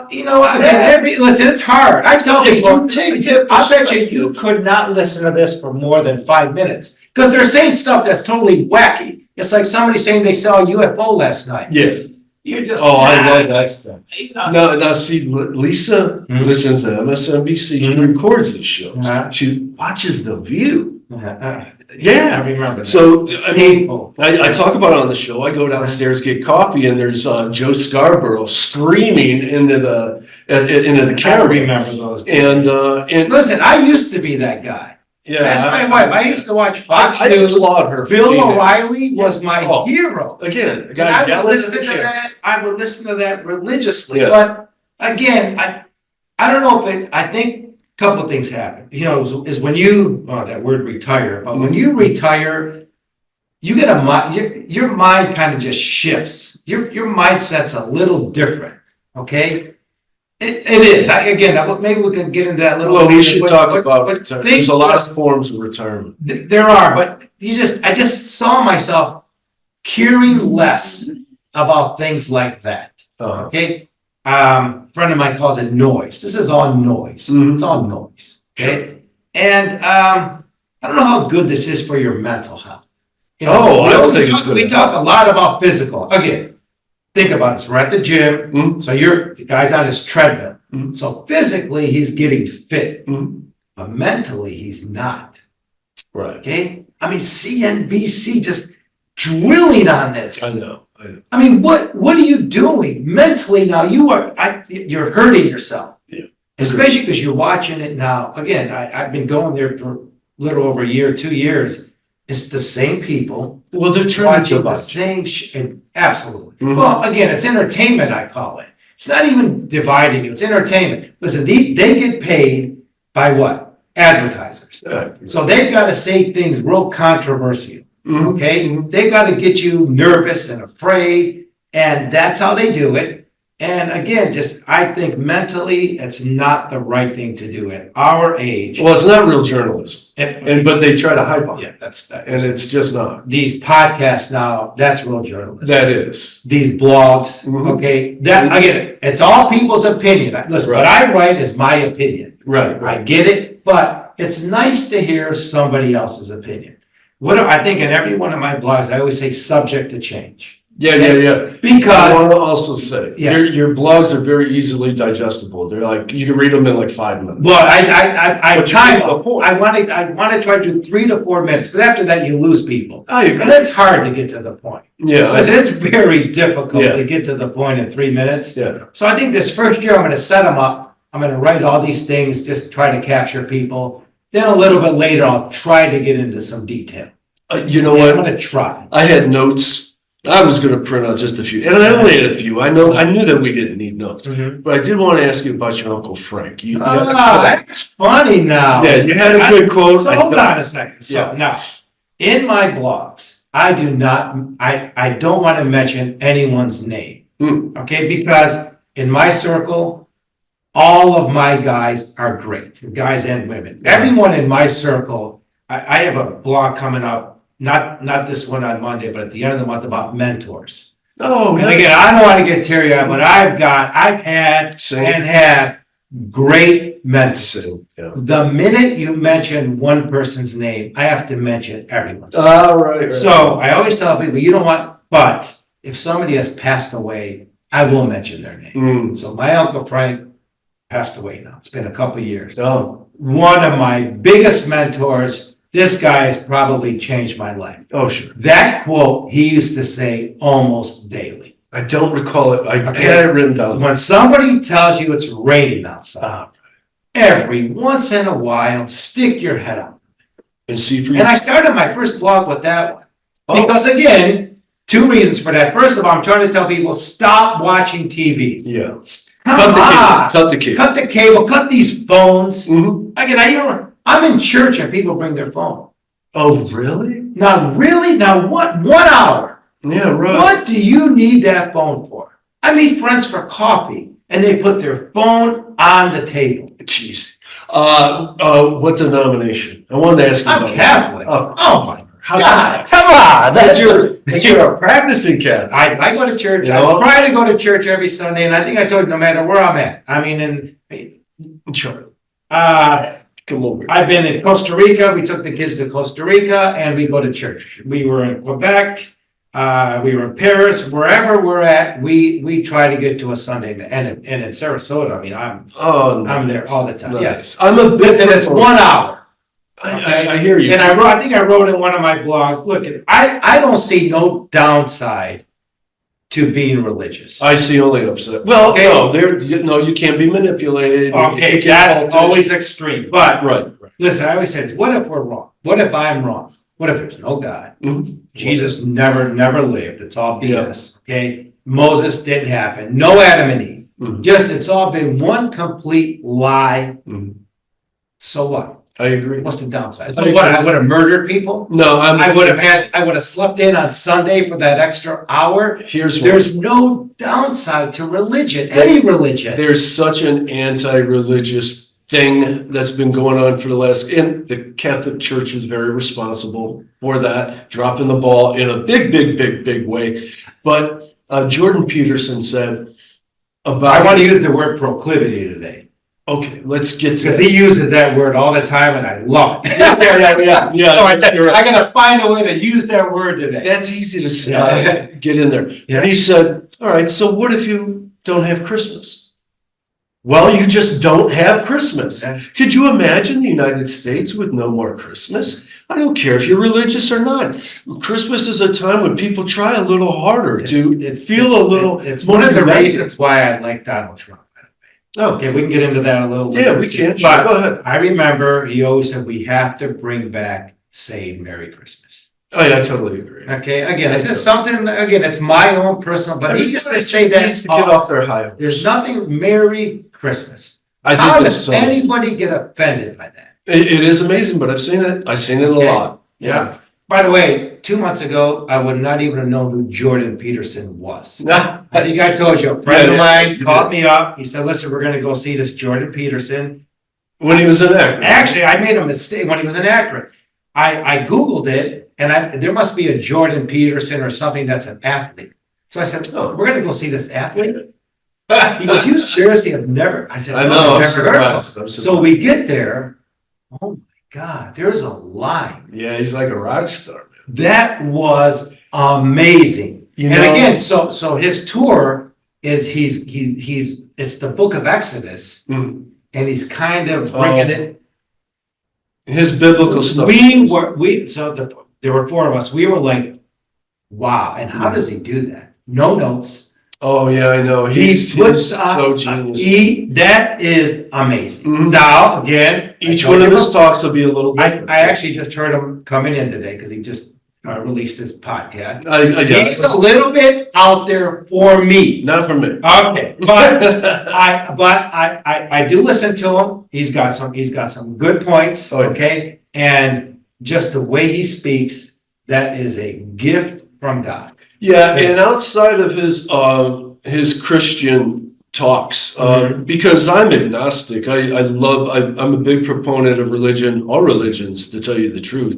Listen, it's hard. I tell people, I bet you could not listen to this for more than 5 minutes because they're saying stuff that's totally wacky. It's like somebody saying they saw a UFO last night. Yeah. You're just. I love that stuff. Now, see, Lisa listens to MSNBC. She records these shows. She watches The View. Yeah, I remember that. So I mean, I talk about it on the show. I go downstairs, get coffee, and there's Joe Scarborough screaming into the camera. I remember those. And listen, I used to be that guy. Yeah, that's my wife. I used to watch Fox News. I applaud her. Bill O'Reilly was my hero. Again, I would listen to that. I would listen to that religiously. Yeah. But again, I don't know if I think. Couple of things happen, is when you, that word retire, but when you retire, you get your mind kind of just shifts. Your mindset's a little different, okay? It is. Maybe we can get into that a little bit. Well, we should talk about, there's a lot of forms of retirement. There are, but I just saw myself caring less about things like that. Okay? Friend of mine calls it noise. This is all noise. It's all noise. Okay? And I don't know how good this is for your mental health. You know, I don't think it's good. We talk a lot about physical. Again, think about this. We're at the gym. So the guy's on his treadmill. So physically, he's getting fit. But mentally, he's not. Right. Okay? I mean, CNBC just drilling on this. I know. I mean, what are you doing? Mentally now, you're hurting yourself. Yeah. Especially because you're watching it now. Again, I've been going there for a little over a year, 2 years. It's the same people. Well, they're trying watching to the same absolutely. Well, again, it's entertainment, I call it. It's not even dividing you, it's entertainment. Listen, they get paid by what? Advertisers. So they've got to say things real controversial. Okay? They've got to get you nervous and afraid, and that's how they do it. And again, I think mentally, it's not the right thing to do at our age. Well, it's not real journalism, but they try to hype on it. Yeah, that's and it's just not. These podcasts now, that's real journalism. That is. These blogs, okay? That again, it's all people's opinion. Listen, what I write is my opinion. Right. I get it, but it's nice to hear somebody else's opinion. I think in every one of my blogs, I always say subject to change. Yeah. Because I want to also say your blogs are very easily digestible. They're like you can read them in like 5 minutes. Well, I want to try to do 3 to 4 minutes because after that you lose people. I agree. And it's hard to get to the point. Yeah, because it's very difficult to get to the point in 3 minutes. Yeah. So I think this first year I'm going to set them up. I'm going to write all these things, just try to capture people. Then a little bit later, I'll try to get into some detail. You know what? I'm going to try. I had notes. I was going to print out just a few, and I only had a few. I knew that we didn't need notes, but I did want to ask you about your Uncle Frank. That's funny now. Yeah, you had a good quote. So hold on a second. So now, in my blogs, I don't want to mention anyone's name, okay? Because in my circle, all of my guys are great, guys and women. Everyone in my circle, I have a blog coming up. Not this one on Monday, but at the end of the month about mentors. Oh, and again, I don't want to get teary-eyed, but I've had and have great mentors. The minute you mention one person's name, I have to mention everyone's name. Right. So I always tell people, you don't want, but if somebody has passed away, I will mention their name. So my Uncle Frank passed away now. It's been a couple of years. One of my biggest mentors. This guy has probably changed my life. Oh, sure. That quote he used to say almost daily. I don't recall it. I had it written down. When somebody tells you it's raining outside, every once in a while, stick your head up. And see for yourself. And I started my first blog with that one. Because again, 2 reasons for that. First of all, I'm trying to tell people, stop watching TV. Yeah. Cut the cable. Cut the cable. Cut these phones. Again, I'm in church and people bring their phone. Oh, really? Now, what? 1 hour. Yeah, right. What do you need that phone for? I meet friends for coffee and they put their phone on the table. Jeez. What denomination? I wanted to ask you about Catholic. Oh my God. Come on. You're a practicing Catholic. I go to church. I try to go to church every Sunday, and I think I told you no matter where I'm at. I mean, Sure. Come over. I've been in Costa Rica. We took the kids to Costa Rica and we go to church. We were in Quebec. We were in Paris. Wherever we're at, we try to get to a Sunday. And in Sarasota, I mean, I'm there all the time. Nice. Yes. I'm a bit. And it's 1 hour. Okay? I hear you. And I think I wrote in one of my blogs, look, I don't see no downside to being religious. I see only upset. Well, no, you can't be manipulated. Okay, that's always extreme. But listen, I always say this, what if we're wrong? What if I'm wrong? What if there's no God? Jesus never lived. It's all BS. Okay? Moses didn't happen. No Adam and Eve. Just it's all been one complete lie. So what? I agree. What's the downside? So what? I would have murdered people? No, I would have slept in on Sunday for that extra hour. There's no downside to religion, any religion. There's such an anti-religious thing that's been going on for the last, and the Catholic Church is very responsible for that, dropping the ball in a big way. But Jordan Peterson said about. I want to use the word proclivity today. Okay, let's get to Because that. he uses that word all the time and I love it. Yeah. So I said, I gotta find a way to use that word today. That's easy to say, get in there. Yeah. And he said, all right, so what if you don't have Christmas? Well, you just don't have Christmas. Yeah. Could you imagine the United States with no more Christmas? I don't care if you're religious or not. Christmas is a time when people try a little harder to feel a little. It's one of the reasons why I like Donald Trump. Oh, Okay, we can get into that a little later. yeah, we can. But Go ahead. I remember he always said we have to bring back say Merry Christmas. Oh, yeah, I totally agree. Okay, again, it's just something, again, it's my own personal, but he used to say that. Needs to get off their high. There's nothing Merry Christmas. I think How it's does so. anybody get offended by that? It is amazing, but I've seen it. I've seen it a Okay. lot. Yeah. By the way, 2 months ago, I would not even have known who Jordan Peterson was. Yeah. I think I told you, a friend of Yeah. mine called me up. He said, listen, we're gonna go see this Jordan Peterson. When he was in there. Actually, I made a mistake when he was an actor. I Googled it and there must be a Jordan Peterson or something that's an athlete. So I said, oh, we're gonna go see this athlete. He goes, you seriously have never? I said, I no, know, I'm I've never heard of surprised. him. I'm So we get there. Oh my God, there's a line. Yeah, he's like a rock star, man. That was amazing. You And know- again, so his tour is it's the book of Exodus, Mm. and he's kind of bringing Oh, it. His biblical stuff. There were four of us. We were like, wow. And how does he do that? No notes. Oh, yeah, I know. He's so genius. That is amazing. Mhm. Now, again, Each one of his talks will be a little I different. actually just heard him coming in today because he just released his podcast. Yeah, He's a little bit out there for me. not for me. Okay, but I do listen to him. He's got some good points. Oh, yeah. Okay, and just the way he speaks, that is a gift from God. Yeah, and outside of his Christian talks, because I'm agnostic, I'm a big proponent of religion, all religions, to tell you the truth,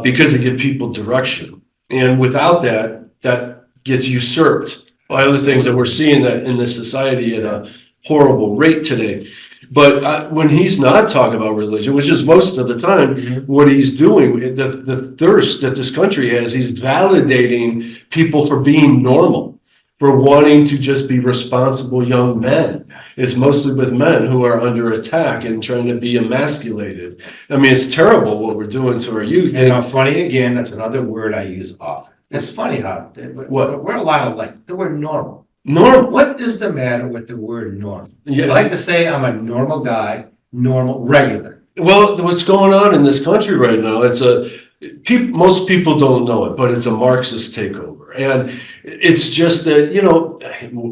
because they give people direction. And without that gets usurped by other things that we're seeing that in this society at a horrible rate today. But when he's not talking about religion, which is most of the time, what he's doing, the thirst that this country has, he's validating people for being normal, for wanting to just be responsible young men. It's mostly with men who are under attack and trying to be emasculated. I mean, it's terrible what we're doing to our youth. And funny again, that's another word I use often. It's funny how we're a lot of like the word normal. Normal. What is the matter with the word normal? Yeah. I like to say I'm a normal guy, regular. Well, what's going on in this country right now, most people don't know it, but it's a Marxist takeover. And it's just that,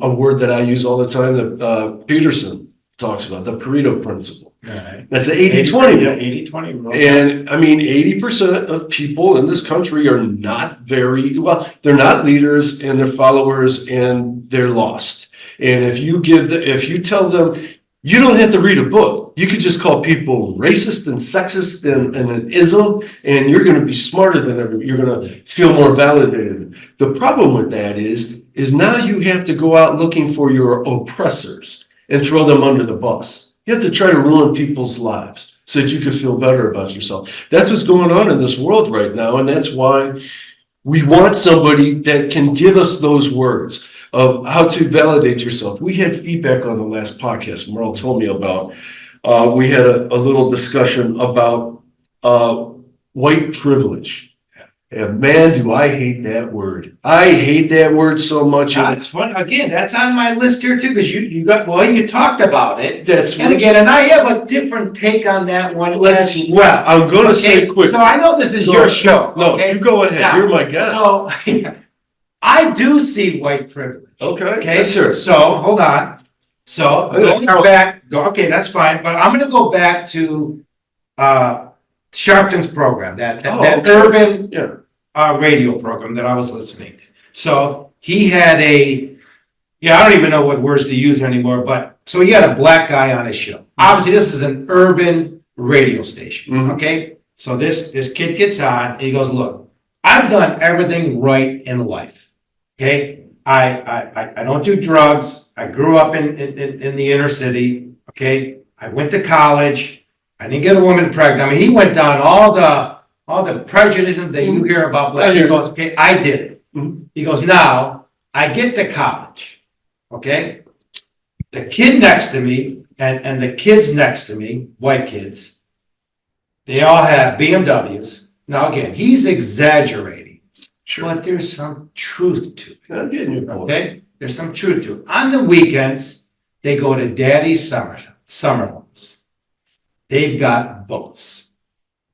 a word that I use all the time that Peterson talks about, the Pareto principle. Right. That's the 80-20. Yeah, 80-20 rule. And I mean, 80% of people in this country are not they're not leaders and they're followers and they're lost. And if you tell them, you don't have to read a book, you could just call people racist and sexist and an ism, and you're going to be smarter than everybody. You're going to feel more validated. The problem with that is now you have to go out looking for your oppressors and throw them under the bus. You have to try to ruin people's lives so that you can feel better about yourself. That's what's going on in this world right now. And that's why we want somebody that can give us those words of how to validate yourself. We had feedback on the last podcast Merle told me about. We had a little discussion about white privilege. And man, do I hate that word. I hate that word so much. That's fun. Again, that's on my list here too, because you talked about it. And I have a different take on that one as well. I'm going to say quick. So I know this is your show. No, okay? you go ahead. Now, you're my guest. So I do see white privilege. Okay. Let's hear it. So hold on. So going back, okay, that's fine. But I'm going to go back to Sharpton's program, that urban radio program that I was listening to. So he had I don't even know what words to use anymore, but so he had a black guy on his show. Obviously, this is an urban radio station, okay? So this kid gets on, and he goes, look, I've done everything right in life, okay? I don't do drugs. I grew up in the inner city, okay? I went to college. I didn't get a woman pregnant. I mean, he went down all the prejudice that you hear about black. He goes, okay, I did it. He goes, now I get to college, okay? The kid next to me and the kids next to me, white kids, they all have BMWs. Now, again, he's exaggerating, but there's some truth to it. I'm getting your point. Okay? There's some truth to it. On the weekends, they go to daddy's summer homes. They've got boats.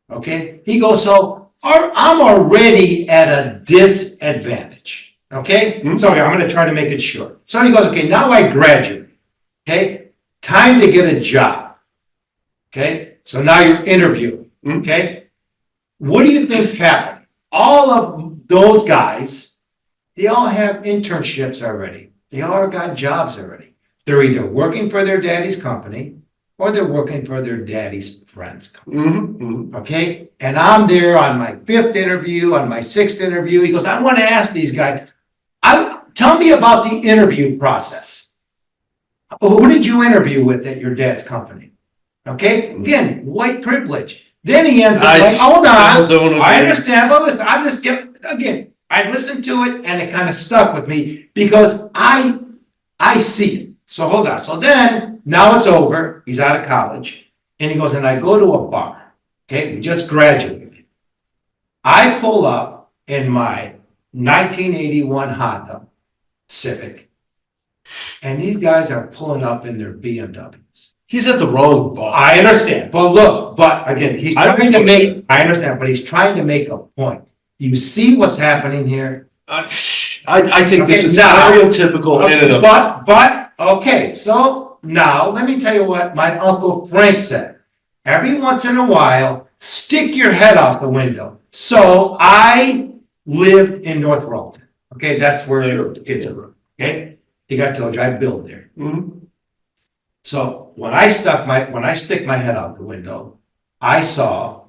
Okay? He goes, so I'm already at a disadvantage. Okay? So I'm going to try to make it short. So he goes, okay, now I graduate. Okay? Time to get a job. Okay? So now you're interviewing. Okay? What do you think's happening? All of those guys, they all have internships already. They all got jobs already. They're either working for their daddy's company or they're working for their daddy's friend's company. Okay? And I'm there on my 5th interview, on my 6th interview. He goes, I want to ask these guys, tell me about the interview process. Who did you interview with at your dad's company? Okay? Again, white privilege. Then he ends up like, hold on, I understand, but listen, I'm just getting, again, I listened to it and it kind of stuck with me because I see it. So hold on. So then, now it's over. He's out of college. And he goes, and I go to a bar. Okay, we just graduated. I pull up in my 1981 Honda Civic. And these guys are pulling up in their BMWs. He's at the wrong bar. I understand, but look, but again, he's trying to make, I understand, but he's trying to make a point. You see what's happening here? I think this is now, stereotypical in and of itself. But, okay, so now, let me tell you what my Uncle Frank said. Every once in a while, stick your head out the window. So I lived in North Rollton. Okay, that's where the kids are. Okay, he got told you I built there. So when I stick my head out the window, I saw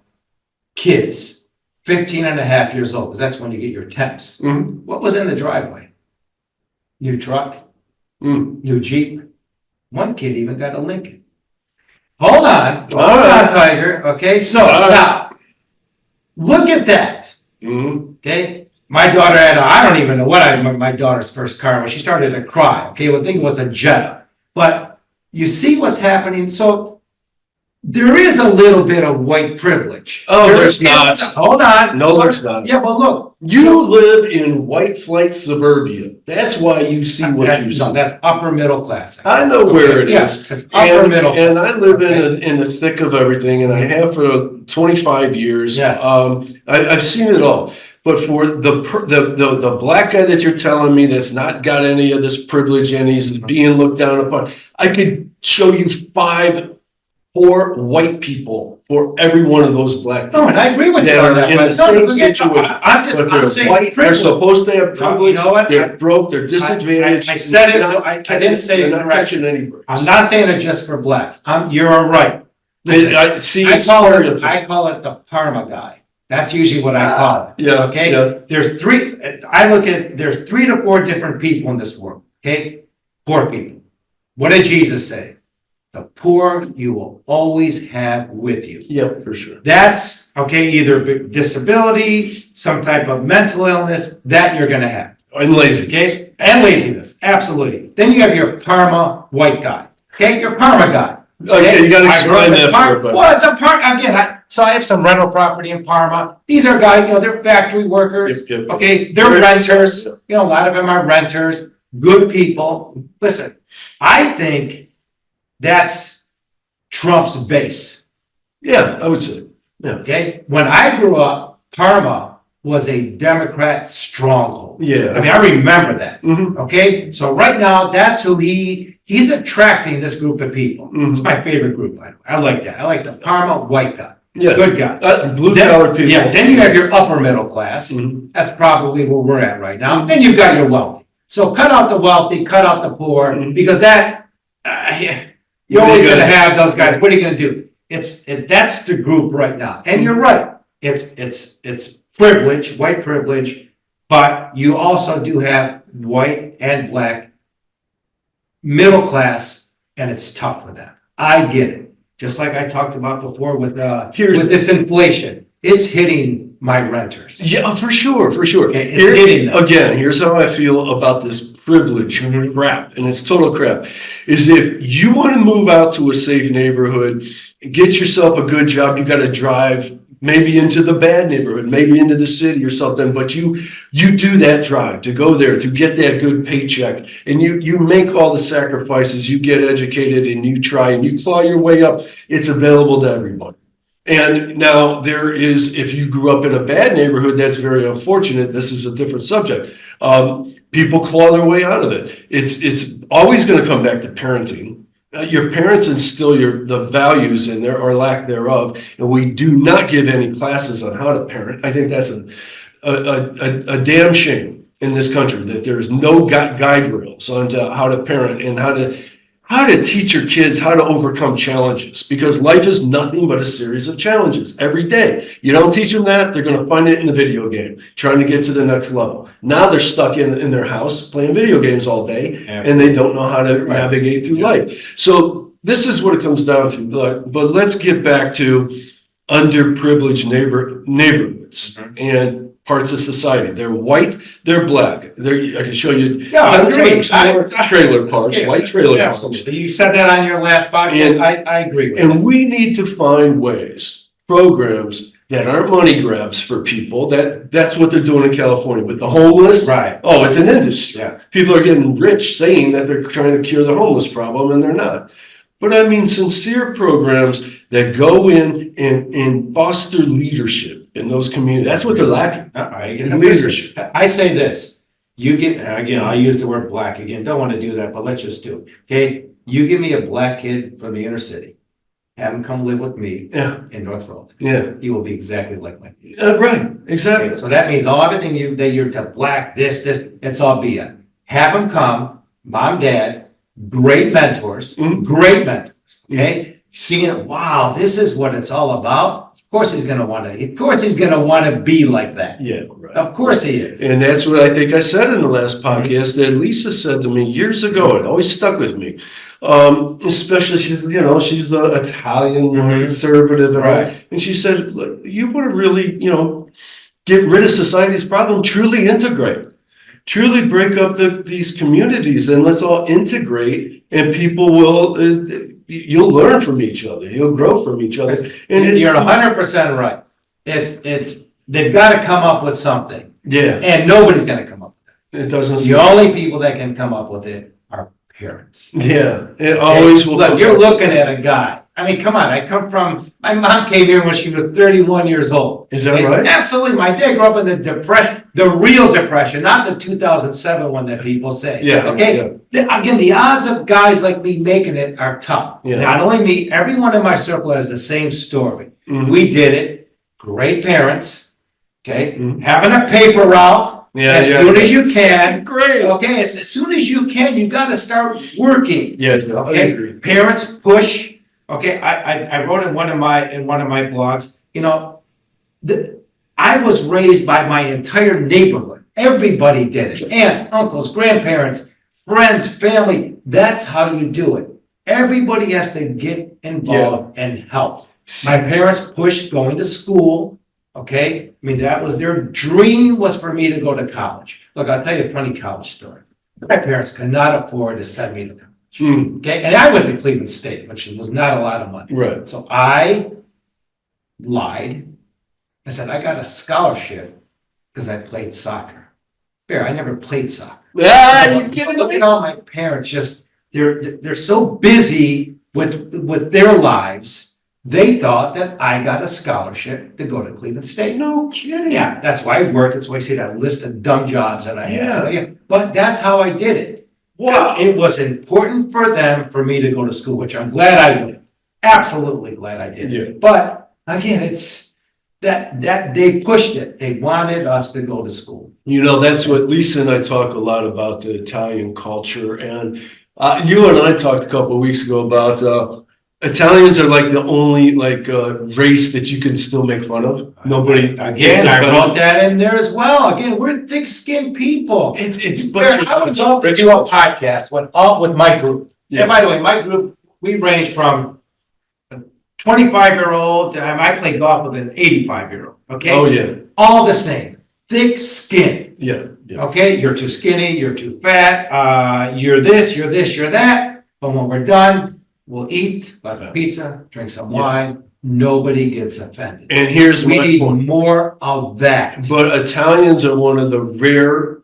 kids 15 and a half years old, because that's when you get your temps. What was in the driveway? New truck, new Jeep. One kid even got a Lincoln. Hold on, Tiger. Okay, so now look at that. Okay, my daughter had I don't even know what my daughter's first car was. She started to cry. Okay, well, I think it was a Jetta, but. You see what's happening? So there is a little bit of white privilege. Oh, there's not. Hold on. No, there's not. Yeah, but look. You live in white flight suburbia. That's why you see what you see. No, that's upper middle class. I know where it is. Yes, it's upper middle class. And I live in the thick of everything, and I have for 25 years. Yeah. I've seen it all. But for the black guy that you're telling me that's not got any of this privilege and he's being looked down upon, I could show you 5 poor white people for every one of those black people. No, and I agree with you on that. In the same situation. I'm saying white, they're supposed to have privilege. You know what? They're broke. They're disadvantaged. I said it. I didn't say it correctly. I'm not saying it just for blacks. You're right. Listen, I call it the Parma guy. That's usually what I call it. Yeah. Okay. Yeah. There's 3 to 4 different people in this world. Okay. Poor people. What did Jesus say? The poor you will always have with you. Yeah, for sure. That's okay. Either disability, some type of mental illness that you're going to have. And laziness. Okay. And laziness. Absolutely. Then you have your Parma white guy. Okay. Your Parma guy. Okay, you got to explain that for everybody. Well, it's a part again. So I have some rental property in Parma. These are guys, they're factory workers. Yep. Okay, they're renters. A lot of them are renters. Good people. Listen, I think that's Trump's base. Yeah, I would say. Yeah. Okay, when I grew up, Parma was a Democrat stronghold. Yeah. I mean, I remember that. Okay, so right now, that's who he's attracting this group of people. It's my favorite group, by the way. I like that. I like the Parma white guy. Yeah. Good guy. Blue collar people. Yeah, then you have your upper middle class. That's probably where we're at right now. Then you've got your wealthy. So cut out the wealthy, cut out the poor, because that You're always going to have those guys. What are you going to do? That's the group right now. And you're right. It's privilege, white privilege, but you also do have white and black middle class, and it's tough for them. I get it. Just like I talked about before with this inflation, it's hitting my renters. Yeah, for sure, for sure. Okay, it's hitting them. Again, here's how I feel about this privilege crap, and it's total crap, is if you want to move out to a safe neighborhood, get yourself a good job, you got to drive maybe into the bad neighborhood, maybe into the city or something, but you do that drive to go there, to get that good paycheck, and you make all the sacrifices, you get educated, and you try, and you claw your way up. It's available to everybody. And now there is, if you grew up in a bad neighborhood, that's very unfortunate. This is a different subject. People claw their way out of it. It's always going to come back to parenting. Your parents instill the values in there or lack thereof, and we do not give any classes on how to parent. I think that's a damn shame in this country that there is no guide rails on how to parent and how to teach your kids how to overcome challenges, because life is nothing but a series of challenges every day. You don't teach them that, they're going to find it in the video game, trying to get to the next level. Now they're stuck in their house playing video games all day, and they don't know how to navigate through life. So this is what it comes down to. But let's get back to underprivileged neighborhoods and parts of society. They're white, they're black. I can show you. Yeah, I agree. Trailer parks, white trailer parks. You said that on your last podcast. I agree with that. And we need to find ways, programs that aren't money grabs for people. That's what they're doing in California with the homeless. Right. Oh, it's an industry. Yeah. People are getting rich saying that they're trying to cure the homeless problem, and they're not. But I mean sincere programs that go in and foster leadership in those communities. That's what they're lacking. Leadership. I say this. You get, again, I use the word black again. Don't want to do that, but let's just do it. Okay. You give me a black kid from the inner city, have him come live with me in North Road. Yeah. He will be exactly like my kid. Right. Exactly. Okay, so that means everything that you're to black, this, it's all BS. Have him come, mom, dad, great mentors, great mentors. Okay. Seeing, wow, this is what it's all about. Of course he's gonna want to be like that. Yeah, right. Of course he is. And that's what I think I said in the last podcast that Lisa said to me years ago, and it always stuck with me. Especially she's the Italian conservative and all. And she said, look, you want to really, get rid of society's problem, truly integrate. Truly break up these communities, and let's all integrate, and people will you'll learn from each other, you'll grow from each other. And you're 100% right. It's they've got to come up with something. Yeah. And nobody's going to come up with it. It doesn't. The only people that can come up with it are parents. Yeah. It always will. Look, you're looking at a guy. I mean, come on. My mom came here when she was 31 years old. Is that right? Absolutely. My dad grew up in the real depression, not the 2007 one that people say. Yeah. Okay. Yeah. Again, the odds of guys like me making it are tough. Yeah. Not only me, everyone in my circle has the same story. We did it. Great parents. Okay. Having a paper route. As soon as you can. Great. Okay. As soon as you can, you got to start working. Yes. Okay. I agree. Parents push. Okay, I wrote in one of my blogs, I was raised by my entire neighborhood. Everybody did it. Aunts, uncles, grandparents, friends, family. That's how you do it. Everybody has to get involved and help. My parents pushed going to school. Okay, I mean, that was their dream, was for me to go to college. Look, I'll tell you a funny college story. My parents could not afford to send me to college. Okay, and I went to Cleveland State, which was not a lot of money. Right. So I lied. I said I got a scholarship because I played soccer. Fair, I never played soccer. You kidding me? Look at all my parents. Just they're so busy with their lives. They thought that I got a scholarship to go to Cleveland State. No kidding. Yeah, that's why I worked. That's why I see that list of dumb jobs that I had. Yeah. But that's how I did it. Wow. It was important for them for me to go to school, which I'm glad I did. Absolutely glad I did. Yeah. But again, it's that they pushed it. They wanted us to go to school. That's what Lisa and I talk a lot about, the Italian culture. And You and I talked a couple of weeks ago about Italians are like the only race that you can still make fun of. Nobody. Again, I wrote that in there as well. Again, we're thick-skinned people. I would love to do a podcast with my group. Yeah. And by the way, my group, we range from a 25-year-old to I play golf with an 85-year-old. Okay. Oh yeah. All the same, thick-skinned. Yeah. Yeah. Okay, you're too skinny, you're too fat, you're this, you're that. But when we're done, we'll eat like a pizza, drink some wine. Nobody gets offended. And here's we my need point. more of that. But Italians are one of the rare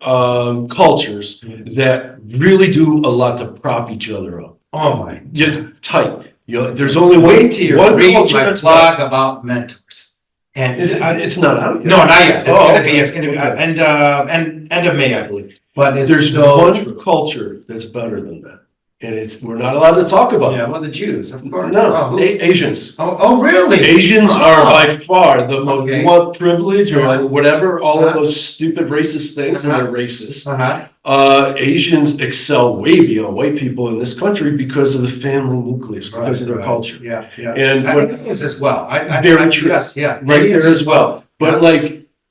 cultures that really do a lot to prop each other up. Oh my! You're tight. There's only Wait till you one read culture my that's blog about mentors. And it's not out yet. No, not yet. It's gonna be okay. end of May, I believe. But There's one culture that's better than that, and we're not allowed to talk about it. Yeah, well, the Jews, of course. No, Asians. Oh, really? Asians are by far the most Okay. want privilege or Uh-huh. whatever, all of Uh-huh. those stupid racist things, and they're racist. Uh-huh. Asians excel way beyond white people in this country because of the family nucleus, because of their culture. Yeah, yeah. And what, Indians as well. Very true. Yes, yeah. right Indians there as well. But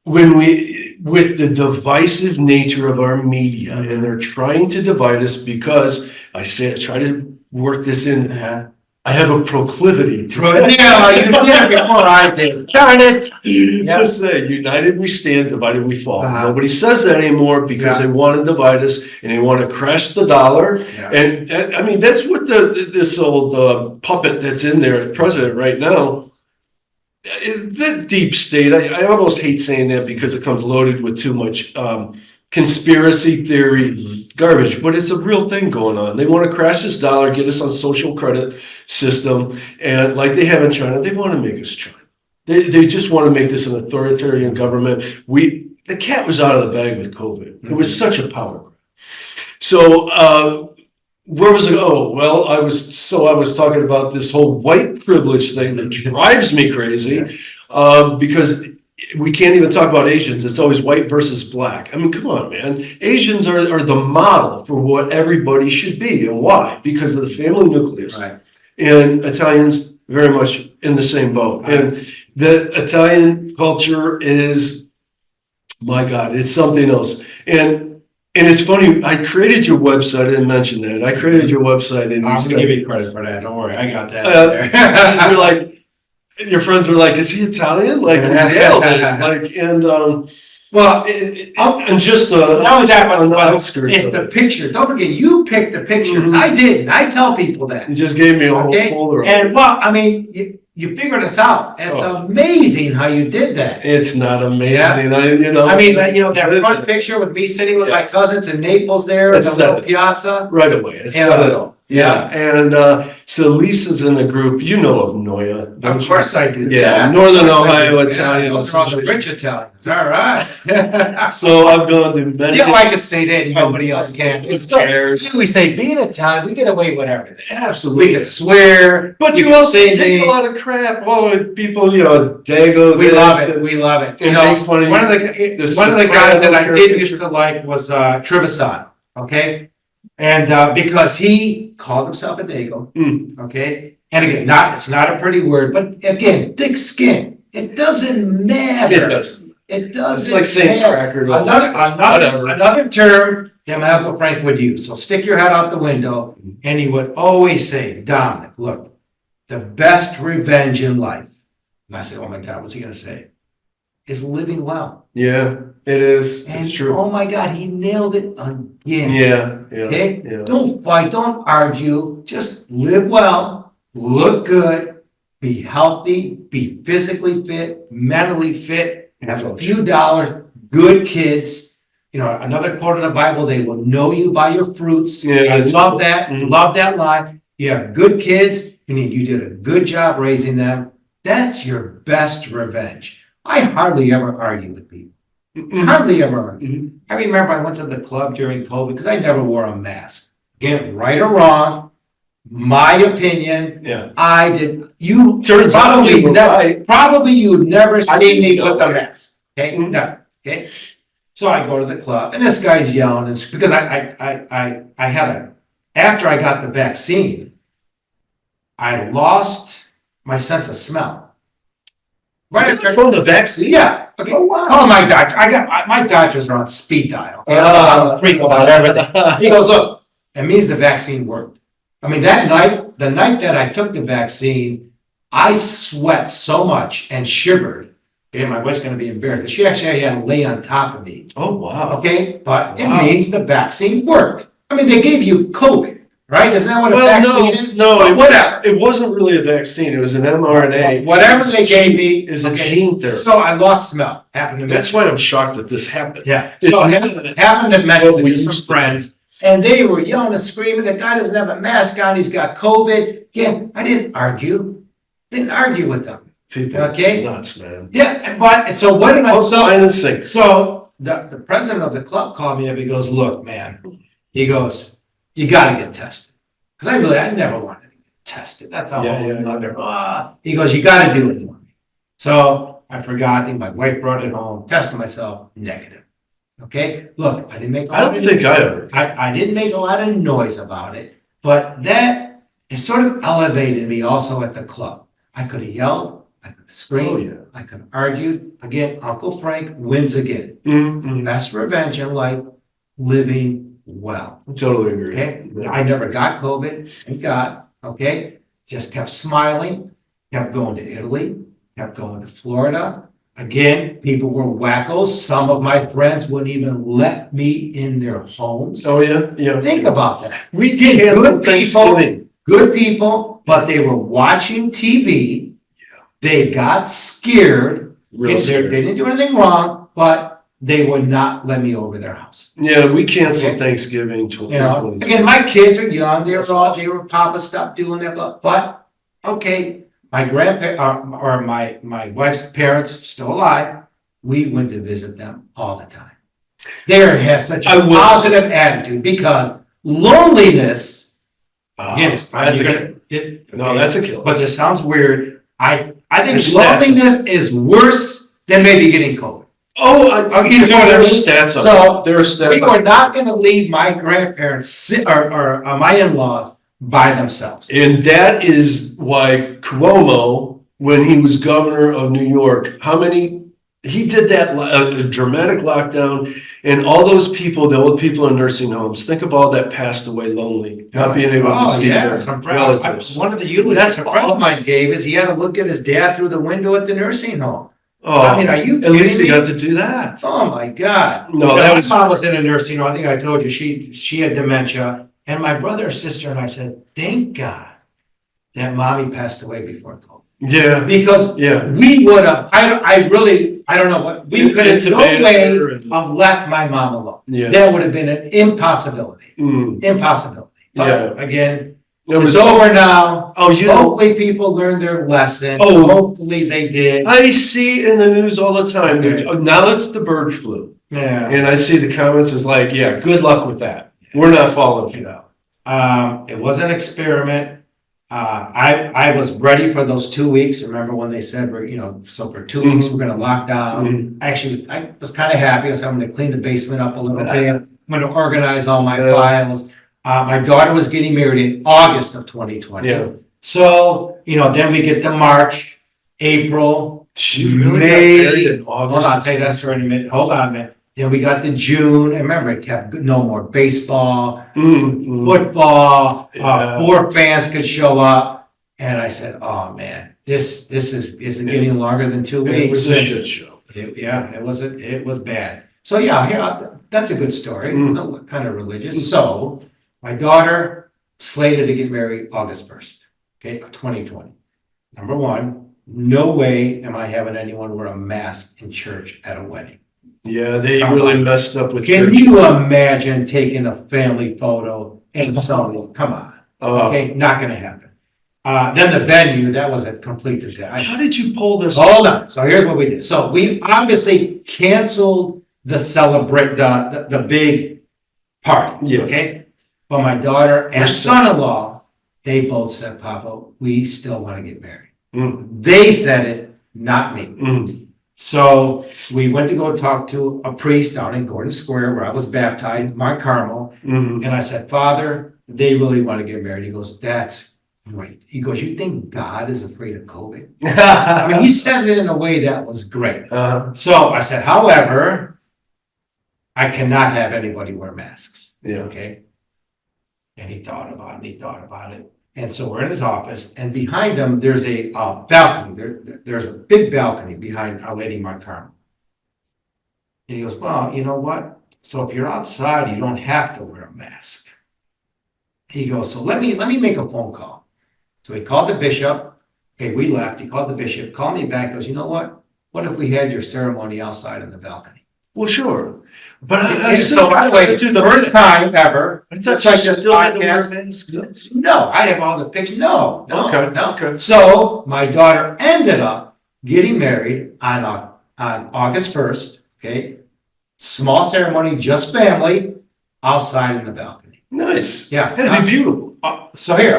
with the divisive nature of our media, and they're trying to divide us because I try to work this in. Uh-huh. I have a proclivity to Yeah, you did it before I did. Darn it. Yeah. Just say, united we stand, divided we fall. Uh-huh. Nobody says that anymore because Yeah. they want to divide us and they want to crash the dollar. Yeah. And that's what this old puppet that's in there, president right now. The deep state. I almost hate saying that because it comes loaded with too much conspiracy theory garbage, but it's a real thing going on. They want to crash this dollar, get us on social credit system, and like they have in China, they want to make us China. They just want to make this an authoritarian government. The cat was out of the bag with COVID. It was such a power grab. So where was it? Oh, well, I was talking about this whole white privilege thing that drives me crazy because we can't even talk about Asians. It's always white versus black. I mean, come on, man. Asians are the model for what everybody should be. And why? Because of the family nucleus. Right. And Italians very much in the same boat. Right. And the Italian culture is, my God, it's something else. And it's funny, I created your website. I didn't mention that. I created your website. And I'm going to give you credit for that. Don't worry. I got that. you're like, your friends were like, "Is he Italian?" Like, we nailed it. Like, and well, and just not only that, on the but outskirts it's of the it. picture. Don't forget, you picked the pictures. Mhm. I didn't. I tell people that. He just gave me a whole Okay, folder. and well, I mean, you figured us out. It's amazing how you did that. It's not amazing. Yeah. I mean, that front picture with me sitting with my cousins in Naples there, That's the little it. piazza. right away. It's Yeah. said it all. Yeah. And so Lisa's in the group. You know of Noya. don't Of you? course I do. Yeah, Yes, Northern of course I Ohio do. Italian Yeah, those are all the Association. rich Italians. All right. So I've gone to many. Yeah, I can say that, and nobody else can. It's so, Cares. we say being Italian, we get away with everything. We Absolutely. can swear, But we you can also say take a names. lot of crap. Oh, people, dago. We this love it. and- We love it. and make fun of one of the the guys that I Soprano did caricature. used to like was Trevisan. Okay, and because he called himself a dago. Mm. Okay, and again, it's not a pretty word, but again, thick skin. It doesn't matter. It doesn't. It doesn't. It's like saying matter. cracker. Another another term that my Uncle Frank would use. So stick your head out the window, and he would always say, "Dominic, look, the best revenge in life." And I said, "Oh my God, what's he gonna say?" Is living well. Yeah, it is. And It's true. oh my God, he nailed it again. Yeah, yeah, Okay? yeah. Don't fight, don't argue, just live well, look good, be healthy, be physically fit, mentally fit, have a few dollars, good kids. Another quote in the Bible, they will know you by your fruits. Yeah, I love that. Mhm. Love that line. You have good kids, and you did a good job raising them. That's your best revenge. I hardly ever argue with people. Mm-mm. Hardly ever argue. Mhm. I remember I went to the club during COVID because I never wore a mask. Again, right or wrong, my opinion, Yeah. I did. You Turns out probably you were never, right. probably you've never seen didn't me know with a that. mask. Okay, Mhm. never. Okay, so I go to the club and this guy's yelling. It's because I had after I got the vaccine, I lost my sense of smell. Right after, From the vaccine? yeah. Okay. Oh, wow. Oh, my doctor. My doctors are on speed dial. I'm freaking about everything. He goes, look, it means the vaccine worked. I mean, that night, the night that I took the vaccine, I sweat so much and shivered. And my wife's going to be embarrassed. She actually had to lay on top of me. Oh, wow. Okay, but it Wow. means the vaccine worked. I mean, they gave you COVID, right? Isn't that what a Well, vaccine is? no, But whatever. it wasn't really a vaccine. It was an mRNA. Whatever they gave me is a gene therapy. So I lost smell. Happened to me. That's why I'm shocked that this happened. Yeah. It's So not- happened to mention we to some used to. friends, and they were yelling and screaming. The guy doesn't have a mask on. He's got COVID. Again, I didn't argue. Didn't argue with them. People Okay. are nuts, man. Yeah, but so what did I? Fine and sink. So the president of the club called me up. He goes, "Look, man," he goes, "you got to get tested." Because I never wanted to get tested. That's a Yeah, whole yeah, nother. He goes, "You got to do it for me." So I forgot. I think my wife brought it home. Tested myself, negative. Okay. Look, I didn't make. I don't think I ever. I didn't make a lot of noise about it, but that it sort of elevated me also at the club. I could have yelled. I could have screamed. Oh, yeah. I could have argued. Again, Uncle Frank wins again. Mm-hmm. Best revenge in life, living well. Totally agree. Okay? Yeah. I never got COVID, thank God. Okay? Just kept smiling, kept going to Italy, kept going to Florida. Again, people were wackos. Some of my friends wouldn't even let me in their homes. Oh, yeah, yeah. Think about that. We did Good Thanksgiving. Good people, but they were watching TV. They got scared. Real They scared. didn't do anything wrong, but they would not let me over their house. Yeah, we canceled Okay. Thanksgiving. You know, again, my kids are young. They were Papa, stop doing that. But okay, my grandparents or my wife's parents still alive. We went to visit them all the time. There has such a positive attitude because loneliness. Again, it's that's a killer. But this sounds weird. I think There's stats. loneliness is worse than maybe getting COVID. You know, there are stats on So, it. There are stats We on were it. not going to leave my grandparents or my in-laws by themselves. And that is why Cuomo, when he was governor of New York, he did that a dramatic lockdown, and all those people, the old people in nursing homes, think of all that passed away lonely, not being able to see their relatives. One of the eulogies That's a friend of mine gave is he had to look at his dad through the window at the nursing home. Oh, I mean, are you at least he kidding me? got to do that. Oh my God! No, You know, that my was mom was in a nursing home. I think I told you she had dementia, and my brother and sister and I said, "Thank God that mommy passed away before COVID." yeah, Because yeah. we would have. I don't know what we could have no Intubated way her and- have left my mom alone. Yeah. That would have been an impossibility. Mm. Impossibility. But again, It was it's over now. Oh, you know, Hopefully, people learned their lesson. Oh. Hopefully, they did. I see in the news all the time. Now it's the bird flu, Yeah. and I see the comments is like, "Yeah, good luck with that. We're not falling for that." It was an experiment. I was ready for those 2 weeks. Remember when they said so for 2 weeks we're gonna lock down. Mhm. Actually, I was kind of happy. So I'm gonna clean the basement up a little bit. I'm gonna organize all my Yeah. files. My daughter was getting married in August of 2020. Yeah. So, then we get to March, April, She really got May. married in Hold August. on, I'll tell you that story in a minute. Hold on a minute. Then we got to June. And remember, it kept no more baseball, Mm. football, Yeah. 4 fans could show up. And I said, oh man, this isn't getting longer than 2 It weeks. was a shit show. It was bad. So that's a good story. Mm. It's not kind of religious. So my daughter slated to get married August 1st, okay, of 2020. Number one, no way am I having anyone wear a mask in church at a wedding. Yeah, they Come really on. messed up with Can church. you imagine taking a family photo and selling? Come on. Okay, not gonna happen. Then the venue, that was a complete disaster. How did you pull this? Hold on. So here's what we did. So we obviously canceled the big party. Yeah. Okay. But my daughter and Your son-in-law, they both said, Papa, we still want to get married. Mm. They said it, not me. Mm. So we went to go talk to a priest down in Gordon Square where I was baptized, Mount Carmel. Mm. And I said, Father, they really want to get married. He goes, that's great. He goes, you think God is afraid of COVID? I mean, he said it in a way that was great. So I said, however, I cannot have anybody wear masks. Yeah. Okay. And he thought about it. And so we're in his office, and behind him, there's a balcony. There's a big balcony behind Our Lady Mount Carmel. And he goes, well, you know what? So if you're outside, you don't have to wear a mask. He goes, so let me make a phone call. So he called the bishop. Okay, we left. He called the bishop, called me back, goes, you know what? What if we had your ceremony outside in the balcony? Well, sure. But So by the way, first time ever. I thought you still had to wear masks. No, I have all the pictures. No. Okay. So my daughter ended up getting married on August 1st. Okay, small ceremony, just family, outside in the balcony. Nice. Yeah, That'd be beautiful. So here,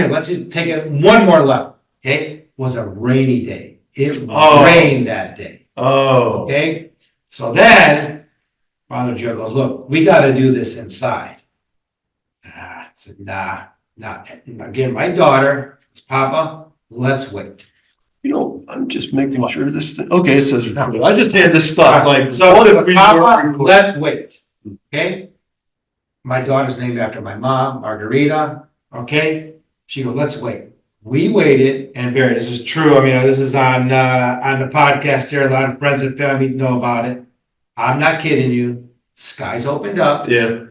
let's just take it one more level. Okay, it was a rainy day. It rained that day. Oh. Okay, so then Father Joe goes, look, we got to do this inside. I said, nah. Again, my daughter, Papa, let's wait. You know, I'm just making sure this thing, okay, it says recorded. I just had this thought, like, So what if we Papa, weren't recording? let's wait. Okay? My daughter's named after my mom, Margarita. Okay? She goes, let's wait. We waited, and Barry, this is true. I mean, this is on the podcast here. A lot of friends and family know about it. I'm not kidding you. Skies opened up. Yeah.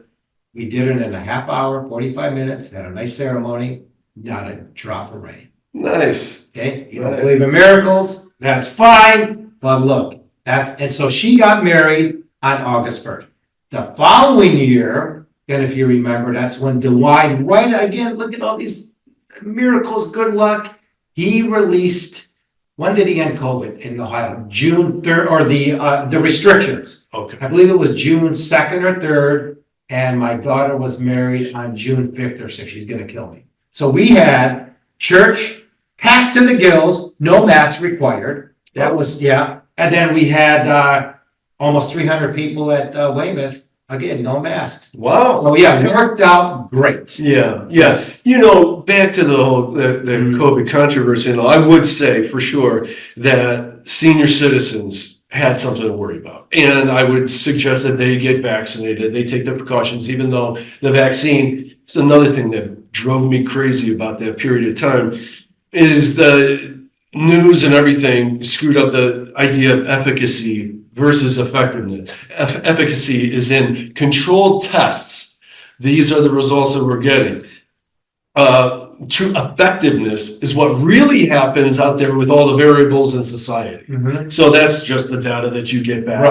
We did it in a half hour, 45 minutes, had a nice ceremony, not a drop of rain. Nice. Okay, you don't believe in miracles, that's fine, but look, and so she got married on August 1st. The following year, and if you remember, that's when DeWine, right again, look at all these miracles, good luck. He released, when did he end COVID in Ohio? June 3rd, or the restrictions. Okay. I believe it was June 2nd or 3rd, and my daughter was married on June 5th or 6th. She's gonna kill me. So we had church packed to the gills, no mask required. That was, yeah. And then we had almost 300 people at Weymouth. Again, no masks. Wow. So yeah, it worked out great. Yeah, yes. You know, back to the whole the COVID controversy, and all, I would say for sure that senior citizens had something to worry about. And I would suggest that they get vaccinated, they take the precautions, even though the vaccine is another thing that drove me crazy about that period of time, is the news and everything screwed up the idea of efficacy versus effectiveness. Efficacy is in controlled tests. These are the results that we're getting. True effectiveness is what really happens out there with all the variables in society. Mm-hmm. So that's just the data that you get back.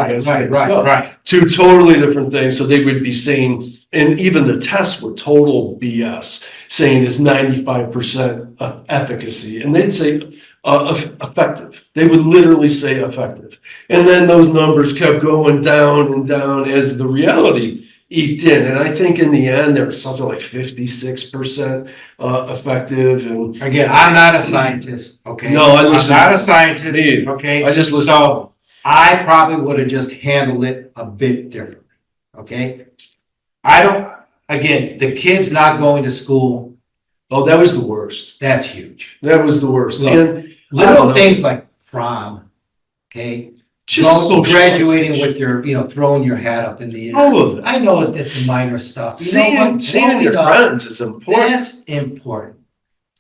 Right. Two totally different things. So they would be saying, and even the tests were total BS, saying it's 95% of efficacy. And they'd say effective. They would literally say effective. And then those numbers kept going down and down as the reality eked in. And I think in the end, there was something like 56% effective. And Again, I'm not a scientist, okay? No, I'm not a scientist, Me. okay? I just listen. So I probably would have just handled it a bit differently, okay? Again, the kids not going to school, Oh, that was the worst. that's huge. That was the worst. Look, And I don't Little know. things like prom, okay? Just Going- social graduating isolation. with your, throwing your hat up in the air. All of that. I know it's minor stuff. You know Seeing what? seeing your Growing up, friends is important. that's important.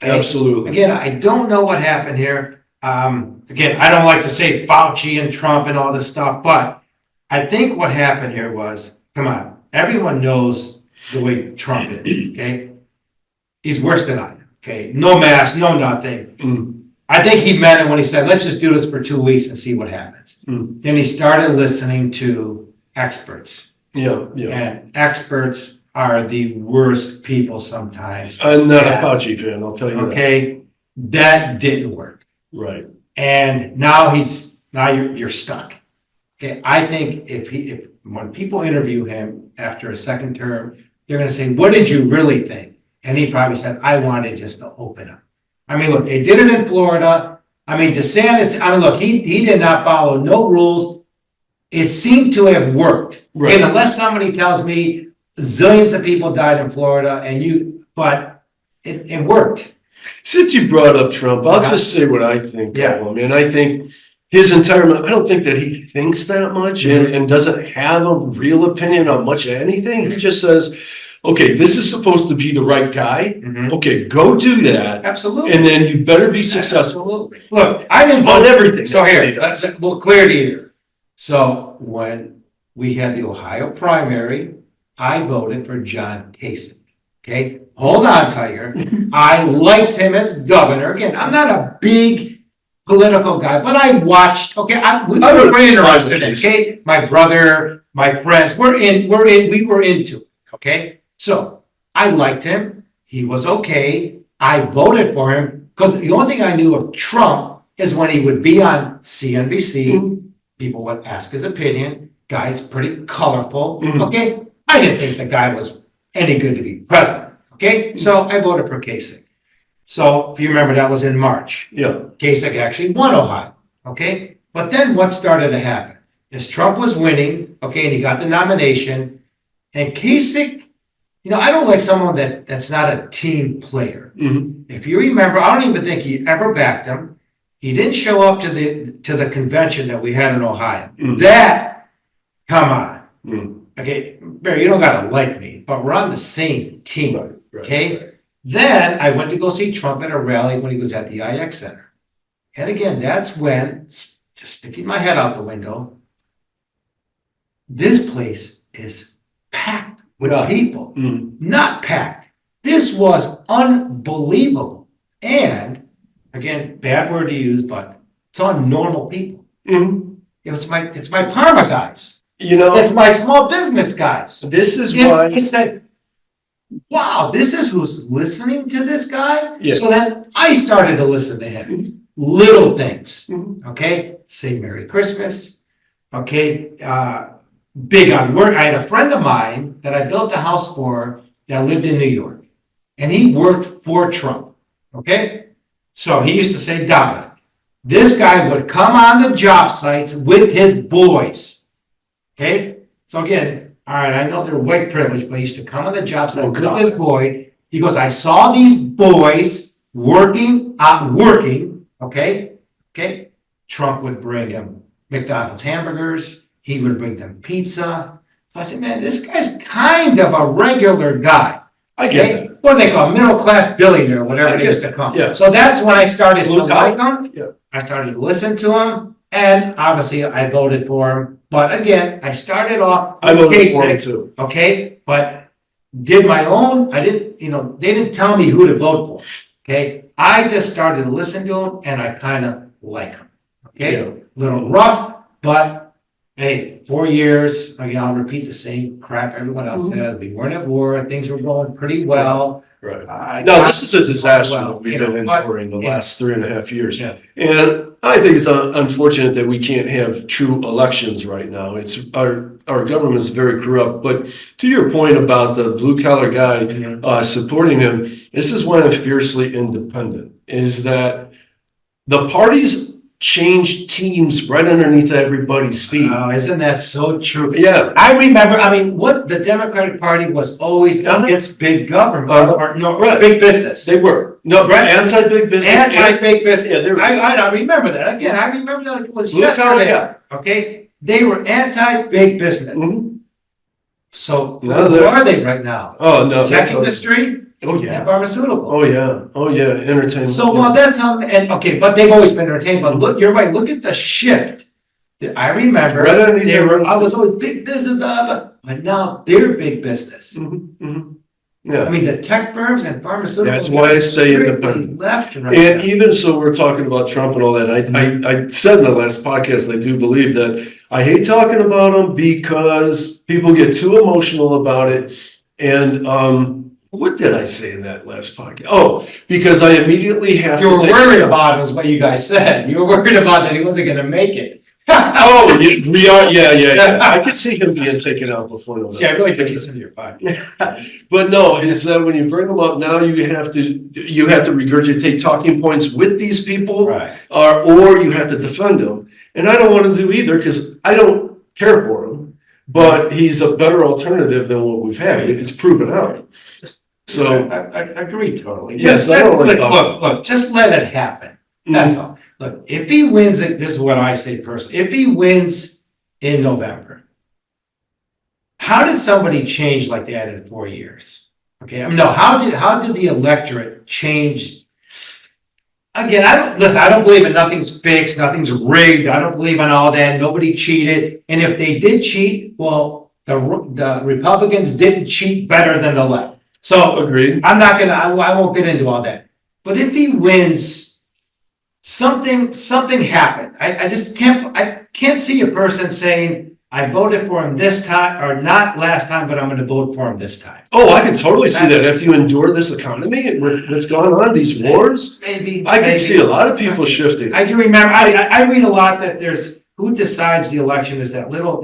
Okay? Absolutely. Again, I don't know what happened here. Again, I don't like to say Fauci and Trump and all this stuff, but I think what happened here was, come on, everyone knows the way Trump is, okay? He's worse than I am, okay? No mask, no nothing. Mm. I think he meant it when he said, let's just do this for 2 weeks and see what happens. Mm. Then he started listening to experts, Yeah. and experts are the worst people sometimes. I'm not a Yeah. Fauci fan, I'll tell you that. Okay, that didn't work. Right. And now you're stuck. Okay, I think if when people interview him after a second term, they're gonna say, what did you really think? And he probably said, I wanted just to open up. I mean, look, they did it in Florida. I mean, DeSantis, look, he did not follow no rules. It seemed to have worked. Right. And unless somebody tells me zillions of people died in Florida and but it worked. Since you brought up Trump, I'll just say what I think Yeah. of him. And I think his entire, I don't think that he thinks that much and doesn't have a real opinion on much of anything. He just says, okay, this is supposed to be the right guy. Okay, go do that. Absolutely. And then you better be successful. Absolutely. Look, I didn't On vote everything. So That's what he here, does. we'll clear the air. So when we had the Ohio primary, I voted for John Kasich. Okay, hold on, Tiger. I liked him as governor. Again, I'm not a big political guy, but I watched. Okay, we were very interested in. Okay, my brother, my friends, we were into it. Okay, so I liked him. He was okay. I voted for him because the only thing I knew of Trump is when he would be on CNBC. People would ask his opinion. Guy's pretty colorful. Okay, I didn't think the guy was any good to be president. Okay, so I voted for Kasich. So if you remember, that was in March. Yeah. Kasich actually won Ohio. Okay, but then what started to happen is Trump was winning. Okay, and he got the nomination. And Kasich, I don't like someone that's not a team player. If you remember, I don't even think he ever backed him. He didn't show up to the convention that we had in Ohio. That, come on. Okay, Barry, you don't gotta like me, but we're on the same team. Right, Okay. Then I went to go see Trump at a rally when he was at the IX Center. And again, that's when, just sticking my head out the window, this place is packed with people. Not packed. This was unbelievable. And again, bad word to use, but it's on normal people. It's my Parma guys. It's my small business guys. This is why I said, wow, this is who's listening to this guy. Yeah. So then I started to listen to him. Little things. Okay. Say Merry Christmas. Okay. Big on work. I had a friend of mine that I built a house for that lived in New York. And he worked for Trump. Okay. So he used to say, Dominic, this guy would come on the job sites with his boys. Okay. So again, all right, I know they're white privilege, but he used to come on the job site with this boy. He goes, I saw these boys working. Okay. Trump would bring him McDonald's hamburgers. He would bring them pizza. So I said, man, this guy's kind of a regular guy. I get that. What do they call middle class billionaire, whatever they used to call. Yeah. So that's when I started to like him. Yeah. I started to listen to him, and obviously I voted for him. But again, I started off. I voted for him too. Okay, but did my own. I didn't. They didn't tell me who to vote for. Okay, I just started to listen to him, and I kind of like him. Okay, a little rough, but hey, 4 years. Again, I'll repeat the same crap everyone else says. We weren't at war. Things were going pretty well. Right. No, this is a disaster that we've been enduring the last 3.5 years. Yeah. And I think it's unfortunate that we can't have true elections right now. It's our government is very corrupt. But to your point about the blue collar guy supporting him, this is why I'm fiercely independent, is that the parties change teams right underneath everybody's feet. Oh, isn't that so true? Yeah. I remember, what the Democratic Party was always against big government, big business. They were. No, anti-big business. Anti-big business. Yeah, they were. I remember that. Again, I remember that like it was Blue collar yesterday. guy. Okay? They were anti-big business. So who are they right now? Oh, no. Tech industry? Oh, yeah. And pharmaceutical. Oh, yeah. Entertainment. So, well, that's how, but they've always been entertained. But look, you're right. Look at the shift. I remember I was always big business, but now they're big business. Yeah. The tech firms and pharmaceuticals. That's why I stay independent. Left and right. And even so, we're talking about Trump and all that. I said in the last podcast, I do believe that I hate talking about him because people get too emotional about it. And, what did I say in that last podcast? Oh, because I immediately have to. You were worried about it, was what you guys said. You were worried about that he wasn't going to make it. Oh, yeah. I could see him being taken out before November. See, I really think he's in your pocket. But no, it's that when you bring them up now, you have to regurgitate talking points with these people, right? Or you have to defend them. And I don't want to do either because I don't care for him. But he's a better alternative than what we've had. It's proven out. So, I agree totally. Yes, I don't like- Look, just let it happen. That's all. Look, if he wins it, this is what I say personally, if he wins in November, how did somebody change like that in 4 years? Okay, I mean, no, how did the electorate change? Again, I don't believe in nothing's fixed, nothing's rigged, I don't believe in all that, nobody cheated, and if they did cheat, well, the Republicans didn't cheat better than the left. So, agreed. I won't get into all that. But if he wins, something happened. I just can't see a person saying, I voted for him this time, or not last time, but I'm gonna vote for him this time. Oh, I can totally see that after you endure this economy and what's going on, these wars. Maybe. I can see a lot of people shifting. I do remember, I read a lot that who decides the election is that little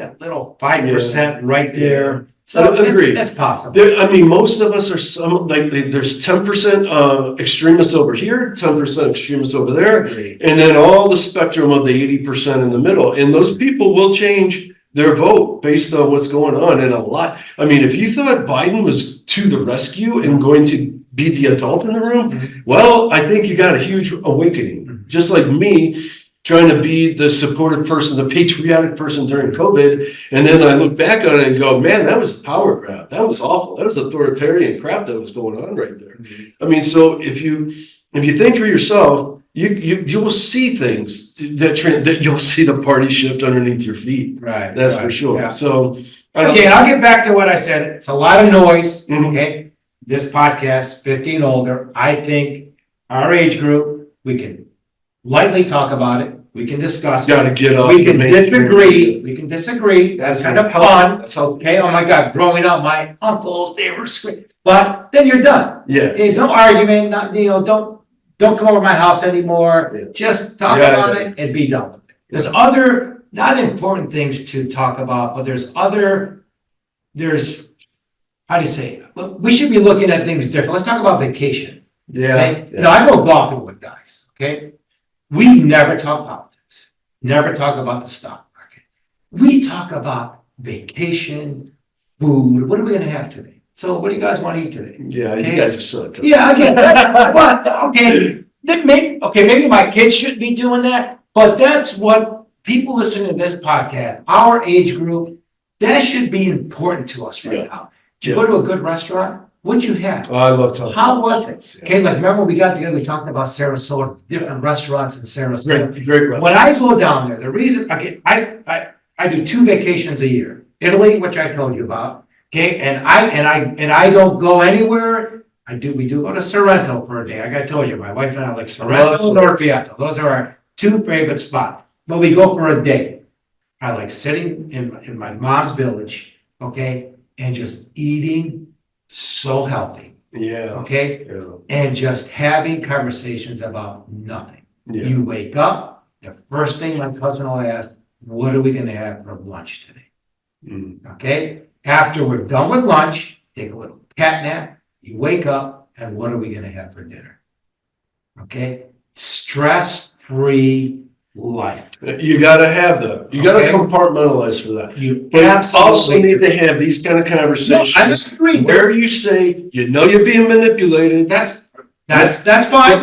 5% right there. So Agreed. that's possible. I mean, most of us are there's 10% extremists over here, 10% extremists over there, and then all the spectrum of the 80% in the middle. And those people will change their vote based on what's going on. And a lot, I mean, if you thought Biden was to the rescue and going to be the adult in the room, well, I think you got a huge awakening. Just like me, trying to be the supportive person, the patriotic person during COVID. And then I look back on it and go, man, that was a power grab. That was awful. That was authoritarian crap that was going on right there. I mean, so if you think for yourself, you will see things that you'll see the party shift underneath your feet. Right. That's for sure. Yeah. So Again, I'll get back to what I said. It's a lot of noise. Okay. This podcast, 15 and older, I think our age group, we can lightly talk about it. We can discuss it. got to get up. We can disagree. We can disagree. That's kind of fun. That's how. Okay. Oh my God. Growing up, my uncles, they were screaming. But then you're done. Yeah. Hey, don't argument. Don't come over to my house anymore. Yeah. Just talk about it and be done with it. There's other not important things to talk about, but there's how do you say it? Well, we should be looking at things different. Let's talk about vacation. Yeah. Okay? Yeah. I go golfing with guys. Okay. We never talk politics. Never talk about the stock market. We talk about vacation, food. What are we going to have today? So what do you guys want to eat today? Yeah, you guys are so tough. Yeah, I get that. But okay, maybe my kids shouldn't be doing that, but that's what people listening to this podcast, our age group, that should be important to us right now. Did you go to a good restaurant? What'd you have? Oh, I love talking. How was it? Okay, like remember when we got together, we talked about Sarasota, different restaurants in Sarasota. Great. When I go down there, the reason, I do 2 vacations a year. Italy, which I told you about. Okay, and I don't go anywhere. We do go to Sorrento for a day. Like I told you, my wife and I like Sorrento, North Vieto. Those are our 2 favorite spots. But we go for a day. I like sitting in my mom's village, okay, and just eating so healthy. Yeah. Okay, and just having conversations about nothing. Yeah. You wake up, the first thing my cousin will ask, "What are we going to have for lunch today?" Okay. After we're done with lunch, take a little cat nap, you wake up, and what are we going to have for dinner? Okay? Stress-free life. You got to have that. You got to compartmentalize for that. You But absolutely also need to have these kind of conversations. No, I disagree. Where you say, you're being manipulated. That's fine.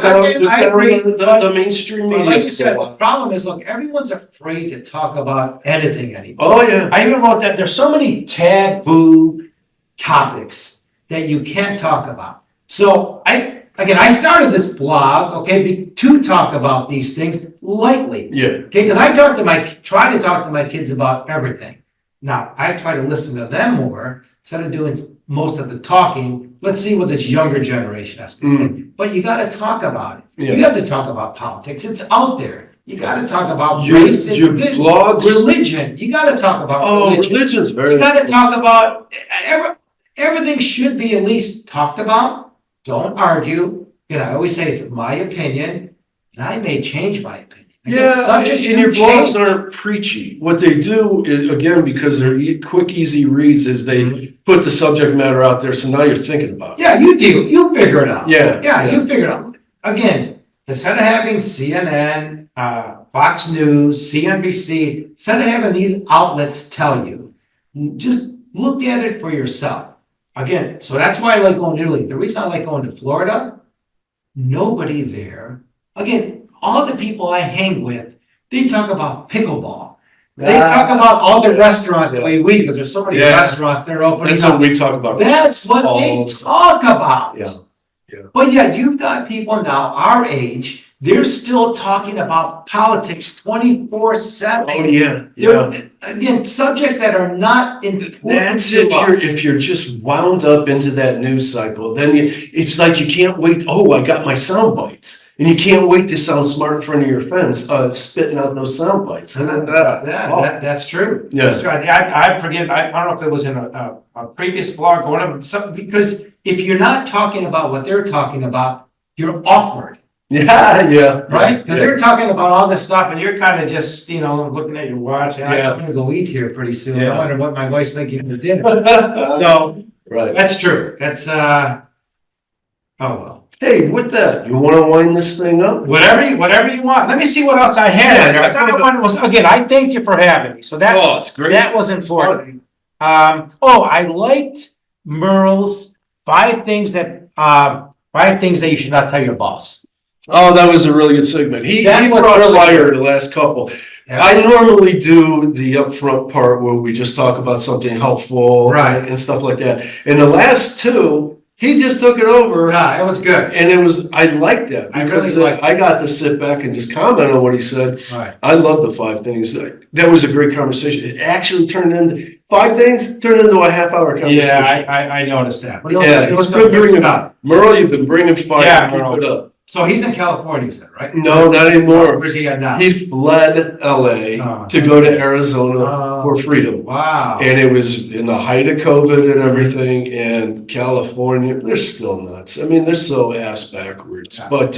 I agree. The mainstream But media. like you said, the problem is, look, everyone's afraid to talk about anything anymore. Oh, yeah. I even wrote that there's so many taboo topics that you can't talk about. So I started this blog, okay, to talk about these things lightly. Yeah. Okay, because I try to talk to my kids about everything. Now, I try to listen to them more instead of doing most of the talking. Let's see what this younger generation has to do. But you got to talk about it. Yeah. You have to talk about politics. It's out there. You got to talk about Your race, blogs. religion. You got to talk about religion. Religion's very. You got to talk about everything should be at least talked about. Don't argue. I always say it's my opinion, and I may change my opinion. Yeah, and your blogs aren't preachy. What they do is, again, because they're quick, easy reads, is they put the subject matter out there, so now you're thinking about it. Yeah, you do. You figure it out. Yeah. You figure it out. Again, instead of having CNN, Fox News, CNBC, instead of having these outlets tell you, just look at it for yourself. again, so that's why I like going to Italy. The reason I like going to Florida, nobody there. Again, all the people I hang with, they talk about pickleball. They talk about all the restaurants that we because there's so many restaurants that are opening That's up. what we talk about. That's what they talk about. Yeah. But yeah, you've got people now our age, they're still talking about politics 24/7. Oh, yeah. They're, again, subjects that are not important That's to us. if you're just wound up into that news cycle, then it's like you can't wait. Oh, I got my sound bites, and you can't wait to sound smart in front of your friends, spitting out those sound bites. That's true. Yeah. That's true. I forget. I don't know if it was in a previous blog or whatever. Because if you're not talking about what they're talking about, you're awkward. Yeah. Right? Because they're talking about all this stuff and you're kind of just, looking at your watch and I'm gonna go eat here pretty soon. I wonder what my wife's making for dinner. So that's true. That's oh well. Hey, with that, you want to wind this thing up? Whatever you want. Let me see what else I had. I thought one was again, I thank you for having me. So it's great. That was important. I liked Merle's 5 things that you should not tell your boss. Oh, that was a really good segment. He brought a liar the last couple. Yeah. I normally do the upfront part where we just talk about something helpful and stuff like that. And the last 2, he just took it over. Yeah, it was good. And I liked that because I got to sit back and just comment on what he said. Right. I love the 5 things. That was a great conversation. It actually turned into 5 things, turned into a half-hour conversation. Yeah, I noticed that. But it was good bringing up. Merle, you've been bringing fire. Yeah, Merle. Keep it up. So he's in California, you said, right? No, not anymore. Where's he at now? He fled LA to go to Arizona for freedom. Wow. And it was in the height of COVID and everything. And California, they're still nuts. I mean, they're so ass backwards. Yeah. But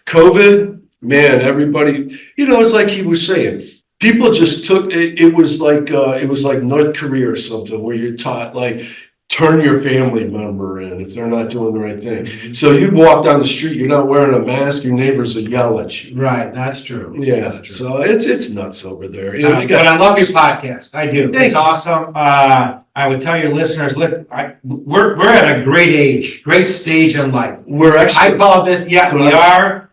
COVID, man, everybody, it's like he was saying, people just took it. It was like North Korea or something where you're taught like, turn your family member in if they're not doing the right thing. Mm-hmm. So you walk down the street, you're not wearing a mask, your neighbors will yell at you. Right, that's true. Yeah, that's true. So it's nuts over there. But I love your podcast. I do. It's awesome. I would tell your listeners, look, we're at a great age, great stage in life. We're experts. I call this, we are.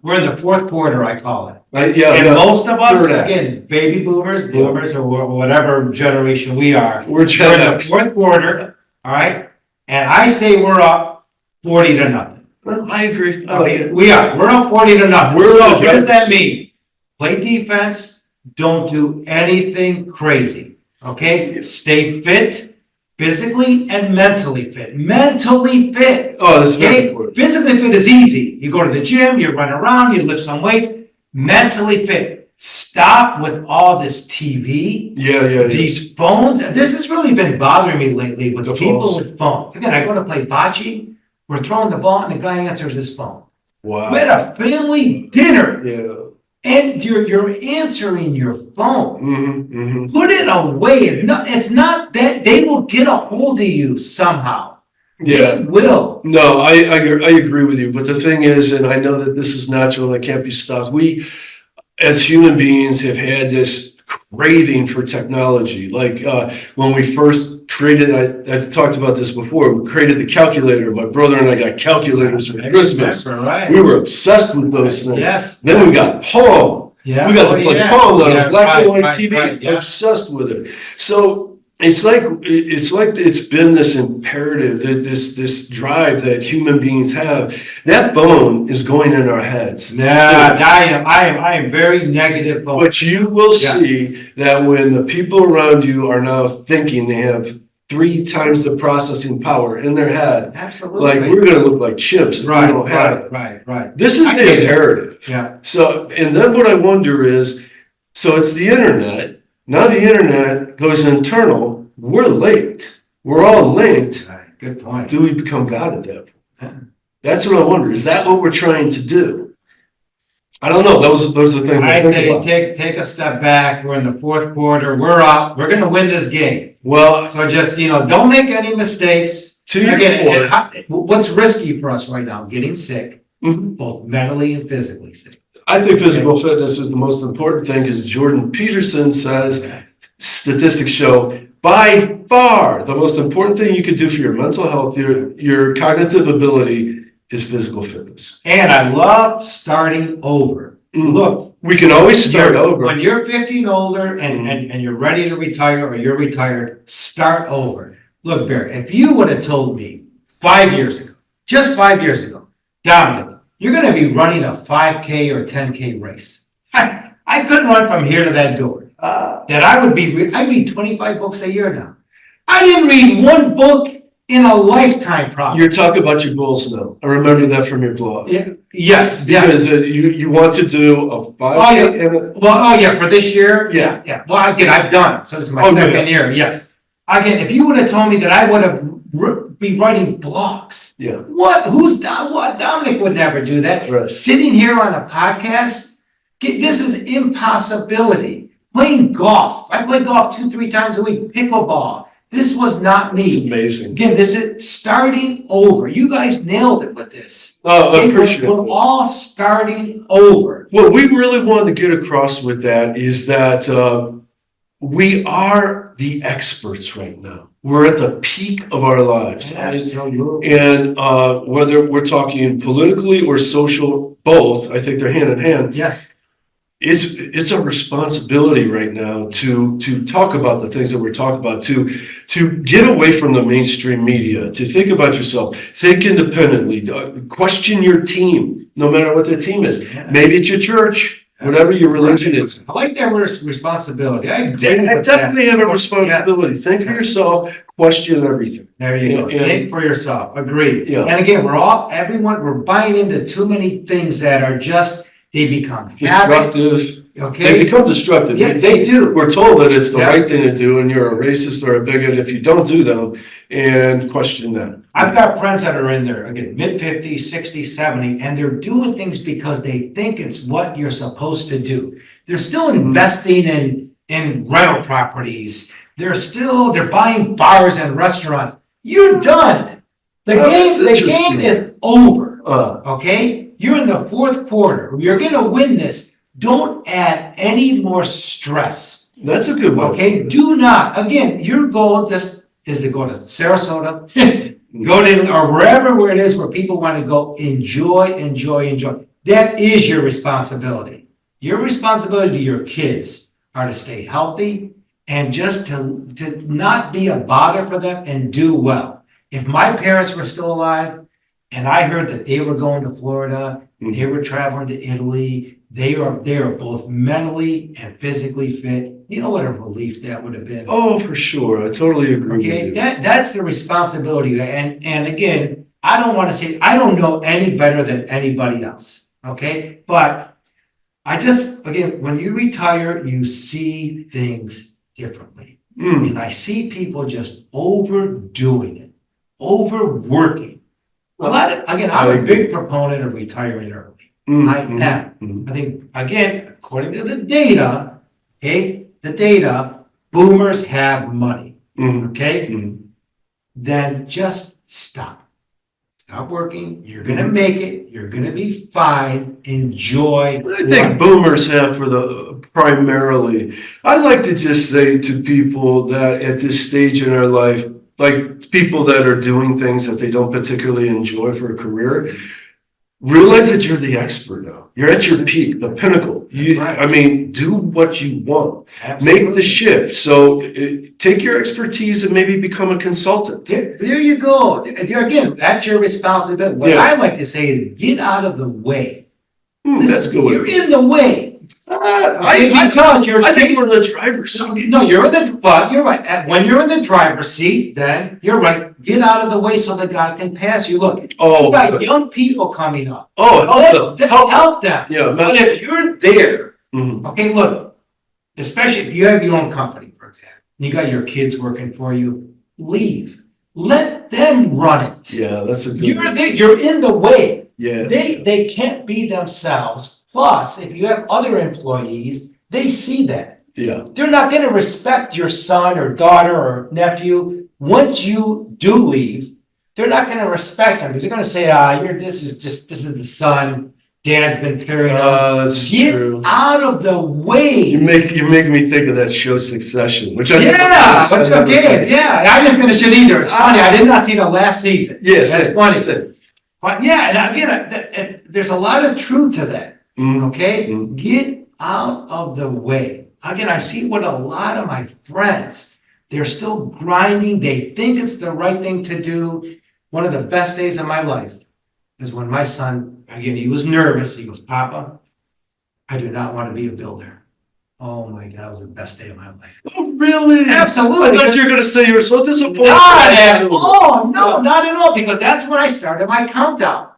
We're in the 4th quarter, I call it. Most of us, again, baby boomers, or whatever generation we are. We're in the 4th quarter, all right? And I say we're up 40-0. I agree. We are. We're up 40-0. What does that mean? Play defense. Don't do anything crazy. Okay? Stay fit, physically and mentally fit. Mentally fit. Oh, that's very important. Physically fit is easy. You go to the gym, you run around, you lift some weights. Mentally fit. Stop with all this TV. These phones. This has really been bothering me lately with people with phones. Again, I go to play bocce. We're throwing the ball, and the guy answers his phone. Wow. We're at a family dinner. Yeah. And you're answering your phone. Mm-hmm. Put it away. It's not that they will get a hold of you somehow. Yeah. They will. No, I agree with you. But the thing is, and I know that this is natural and it can't be stopped. We, as human beings, have had this craving for technology. Like when we first created, I've talked about this before, we created the calculator. My brother and I got calculators for Christmas. Right. We were obsessed with those things. Yes. Then we got Pong. Yeah. We got to play Pong on a black and white TV. Right. Obsessed with it. So it's like it's been this imperative, this drive that human beings have. That phone is going in our heads. Yeah, I am very negative. But you will see that when the people around you are now thinking they have 3 times the processing power in their head. Absolutely. Like we're going to look like chimps if we don't have it. Right. This is the imperative. Yeah. So, and then what I wonder is, so it's the internet. Now the internet goes internal. We're linked. We're all linked. Right. Good point. Do we become God at that point? That's what I wonder. Is that what we're trying to do? I don't know. Those are the things. I say take a step back. We're in the 4th quarter. We're up. We're going to win this game. Well, so just don't make any mistakes. What's risky for us right now? Getting sick, both mentally and physically sick. I think physical fitness is the most important thing, because Jordan Peterson says statistics show by far, the most important thing you could do for your mental health, your cognitive ability is physical fitness. And I love starting over. Look, we can always start over. When you're 50 and older and you're ready to retire or you're retired, start over. Look, Barry, if you would have told me 5 years ago, just 5 years ago, Dominic, you're going to be running a 5K or 10K race. I couldn't run from here to that door. That I read 25 books a year now. I didn't read one book in a lifetime, probably. You're talking about your goals now. I remember that from your blog. Yeah. Yes. Because you want to do a 5K. For this year. Yeah. Well, I've done. So this is my second year. Yes. Again, if you would have told me that I would have be writing blogs. Yeah. What Dominic would never do that. Right. Sitting here on a podcast, this is impossibility. Playing golf. I play golf 2-3 times a week. Pickleball. This was not me. It's amazing. Again, this is starting over. You guys nailed it with this. Oh, I appreciate it. We're all starting over. What we really wanted to get across with that is that we are the experts right now. We're at the peak of our lives. Absolutely. And whether we're talking politically or social, both, I think they're hand in hand. Yes. It's a responsibility right now to talk about the things that we're talking about, to get away from the mainstream media, to think about yourself, think independently, question your team, no matter what that team is. Yeah. Maybe it's your church, whatever your religion is. I like that word, responsibility. I definitely have a responsibility. Think for yourself, question everything. There you go. Think for yourself. Agreed. Yeah. And again, we're buying into too many things that are just, they become destructive. Okay. They become destructive. Yeah, they do. We're told that it's the right thing to do, and you're a racist or a bigot if you don't do them, and question that. I've got friends that are in there, again, mid-50s, 60s, 70s, and they're doing things because they think it's what you're supposed to do. They're still investing in rental properties. They're buying bars and restaurants. You're done. The game is over. Okay? You're in the fourth quarter. You're going to win this. Don't add any more stress. That's a good one. Okay? Do not. Again, your goal just is to go to Sarasota, go to or where it is where people want to go. Enjoy. That is your responsibility. Your responsibility to your kids are to stay healthy and just to not be a bother for them and do well. If my parents were still alive and I heard that they were going to Florida, they were traveling to Italy, they are both mentally and physically fit. You know what a relief that would have been. Oh, for sure. I totally agree with you. That's the responsibility. And again, I don't want to say I don't know any better than anybody else. Okay. But again, when you retire, you see things differently. And I see people just overdoing it, overworking. I'm a big proponent of retiring early. I am. I think, again, according to the data, boomers have money. Okay? Then just stop. Stop working. You're going to make it. You're going to be fine. Enjoy. I think boomers have primarily. I like to just say to people that at this stage in their life, like people that are doing things that they don't particularly enjoy for a career, realize that you're the expert now. You're at your peak, the pinnacle. I mean, do what you want. Absolutely. Make the shift. So take your expertise and maybe become a consultant. There you go. Again, that's your responsibility. What I like to say is get out of the way. That's good. You're in the way. I think we're in the driver's seat. No, you're right. When you're in the driver's seat, then you're right. Get out of the way so the guy can pass you. Look, you got young people coming up. Help them. Yeah, but if you're there, okay, look, especially if you have your own company, for example, you got your kids working for you, leave. Let them run it. Yeah, that's a good You're in the way. Yeah. They can't be themselves. Plus, if you have other employees, they see that. Yeah. They're not going to respect your son or daughter or nephew. Once you do leave, they're not going to respect them because they're going to say, this is the son. Dad's been carrying Oh, on. that's Get true. out of the way. You're making me think of that show Succession, which I never Yeah, finished. which I did. Yeah, I didn't finish it either. It's funny. I did not see the last season. Yes, That's funny. But yeah, and again, there's a lot of truth to that. Okay, get out of the way. Again, I see what a lot of my friends, they're still grinding. They think it's the right thing to do. One of the best days of my life is when my son, again, he was nervous. He goes, Papa, I do not want to be a builder. Oh my God, it was the best day of my life. Oh, really? Absolutely. I thought you were going to say you were so disappointed. Not at all. No, not at all. Because that's when I started my countdown.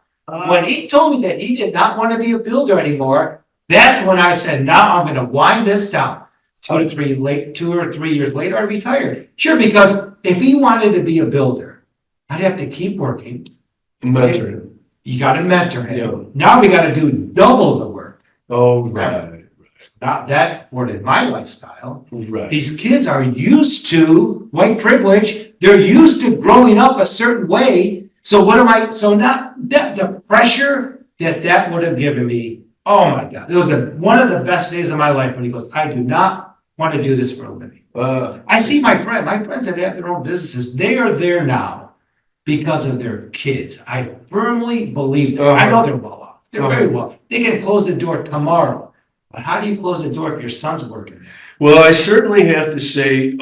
When he told me that he did not want to be a builder anymore, that's when I said, now I'm going to wind this down. 2 or 3 years later, I retired. Sure, because if he wanted to be a builder, I'd have to keep working. Mentor him. You got to mentor him. Yeah. Now we got to do double the work. Oh, right. Not that afforded my lifestyle. Right. These kids are used to white privilege. They're used to growing up a certain way. So now the pressure that would have given me, oh my God, it was one of the best days of my life when he goes, I do not want to do this for a living. I see my friends that have their own businesses, they are there now because of their kids. I firmly believe that. I know they're well off. They're very well. They can close the door tomorrow. But how do you close the door if your son's working there? Well, I certainly have to say,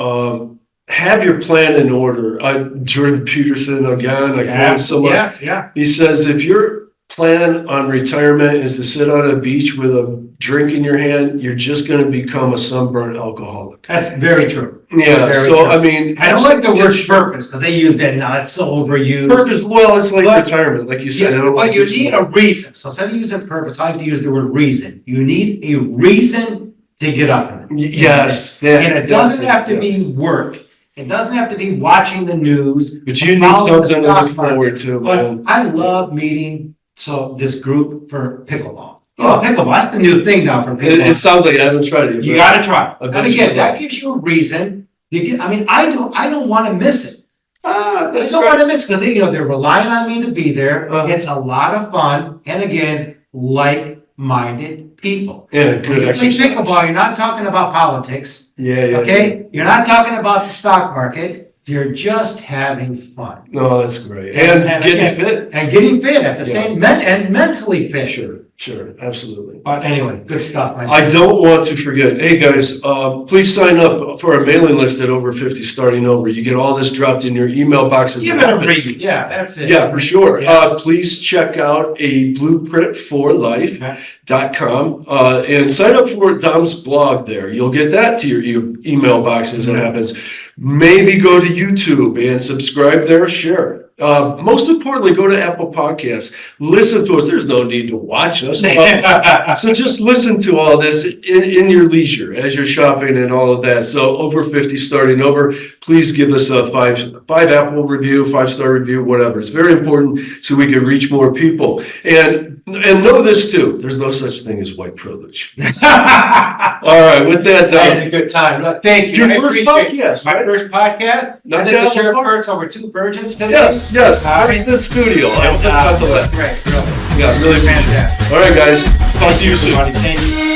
have your plan in order. Jordan Peterson, again, I quote someone. Yes, yeah. He says, if your plan on retirement is to sit on a beach with a drink in your hand, you're just going to become a sunburned alcoholic. That's very true. Yeah. Very So, true. I mean, I don't like the word purpose because they use that now. It's so overused. Purpose, well, it's like But- retirement, like you said. I Yeah, don't but like you using need a reason. So instead of using purpose, I like to use the word reason. You need a reason to get up in it. Yes. And it doesn't have to be work. It doesn't have to be watching the news. But you need following the something to stock look forward to, But man. I love meeting this group for pickleball. Oh. Pickleball, that's the new thing now for It pickleball. sounds like I haven't tried it. You but- gotta try it. And Eventually. again, that gives you a reason. I don't want to miss it. I That's don't right. want to miss because they're relying on me to be there. It's a lot of fun, and again, like-minded people. Yeah, When good you play exercise. pickleball, you're not talking about politics, Yeah. okay? You're not talking about the stock market. You're just having fun No, that's great. And getting again, fit. and getting fit at the Yeah. same and mentally fit. Sure, absolutely. But anyway, good stuff, man. I don't want to forget, hey guys, please sign up for our mailing list at Over 50 Starting Over. You get all this dropped in your email boxes. Give it a read. Yeah, that's it. Yeah, for sure. Yeah. Please check out a blueprintforlife.com Okay. and sign up for Dom's blog there. You'll get that to your email box as it happens. Maybe go to YouTube and subscribe there, share. Most importantly, go to Apple Podcasts. Listen to us. There's no need to watch us. So just listen to all this in your leisure as you're shopping and all of that. So Over 50 Starting Over, please give us a five Apple review, 5-star review, whatever. It's very important so we can reach more people. And know this too, there's no such thing as white privilege. All right, with that, I had a good time. Thank you. your I first appreciate it. podcast, My right? first podcast. Knock And it this out is your of the park. first over 2 virgins today. Yes, All first right. in studio. I hope that's not the last. Great. Yeah, really appreciate it. Fantastic. All right, guys, talk to you soon. Thank you.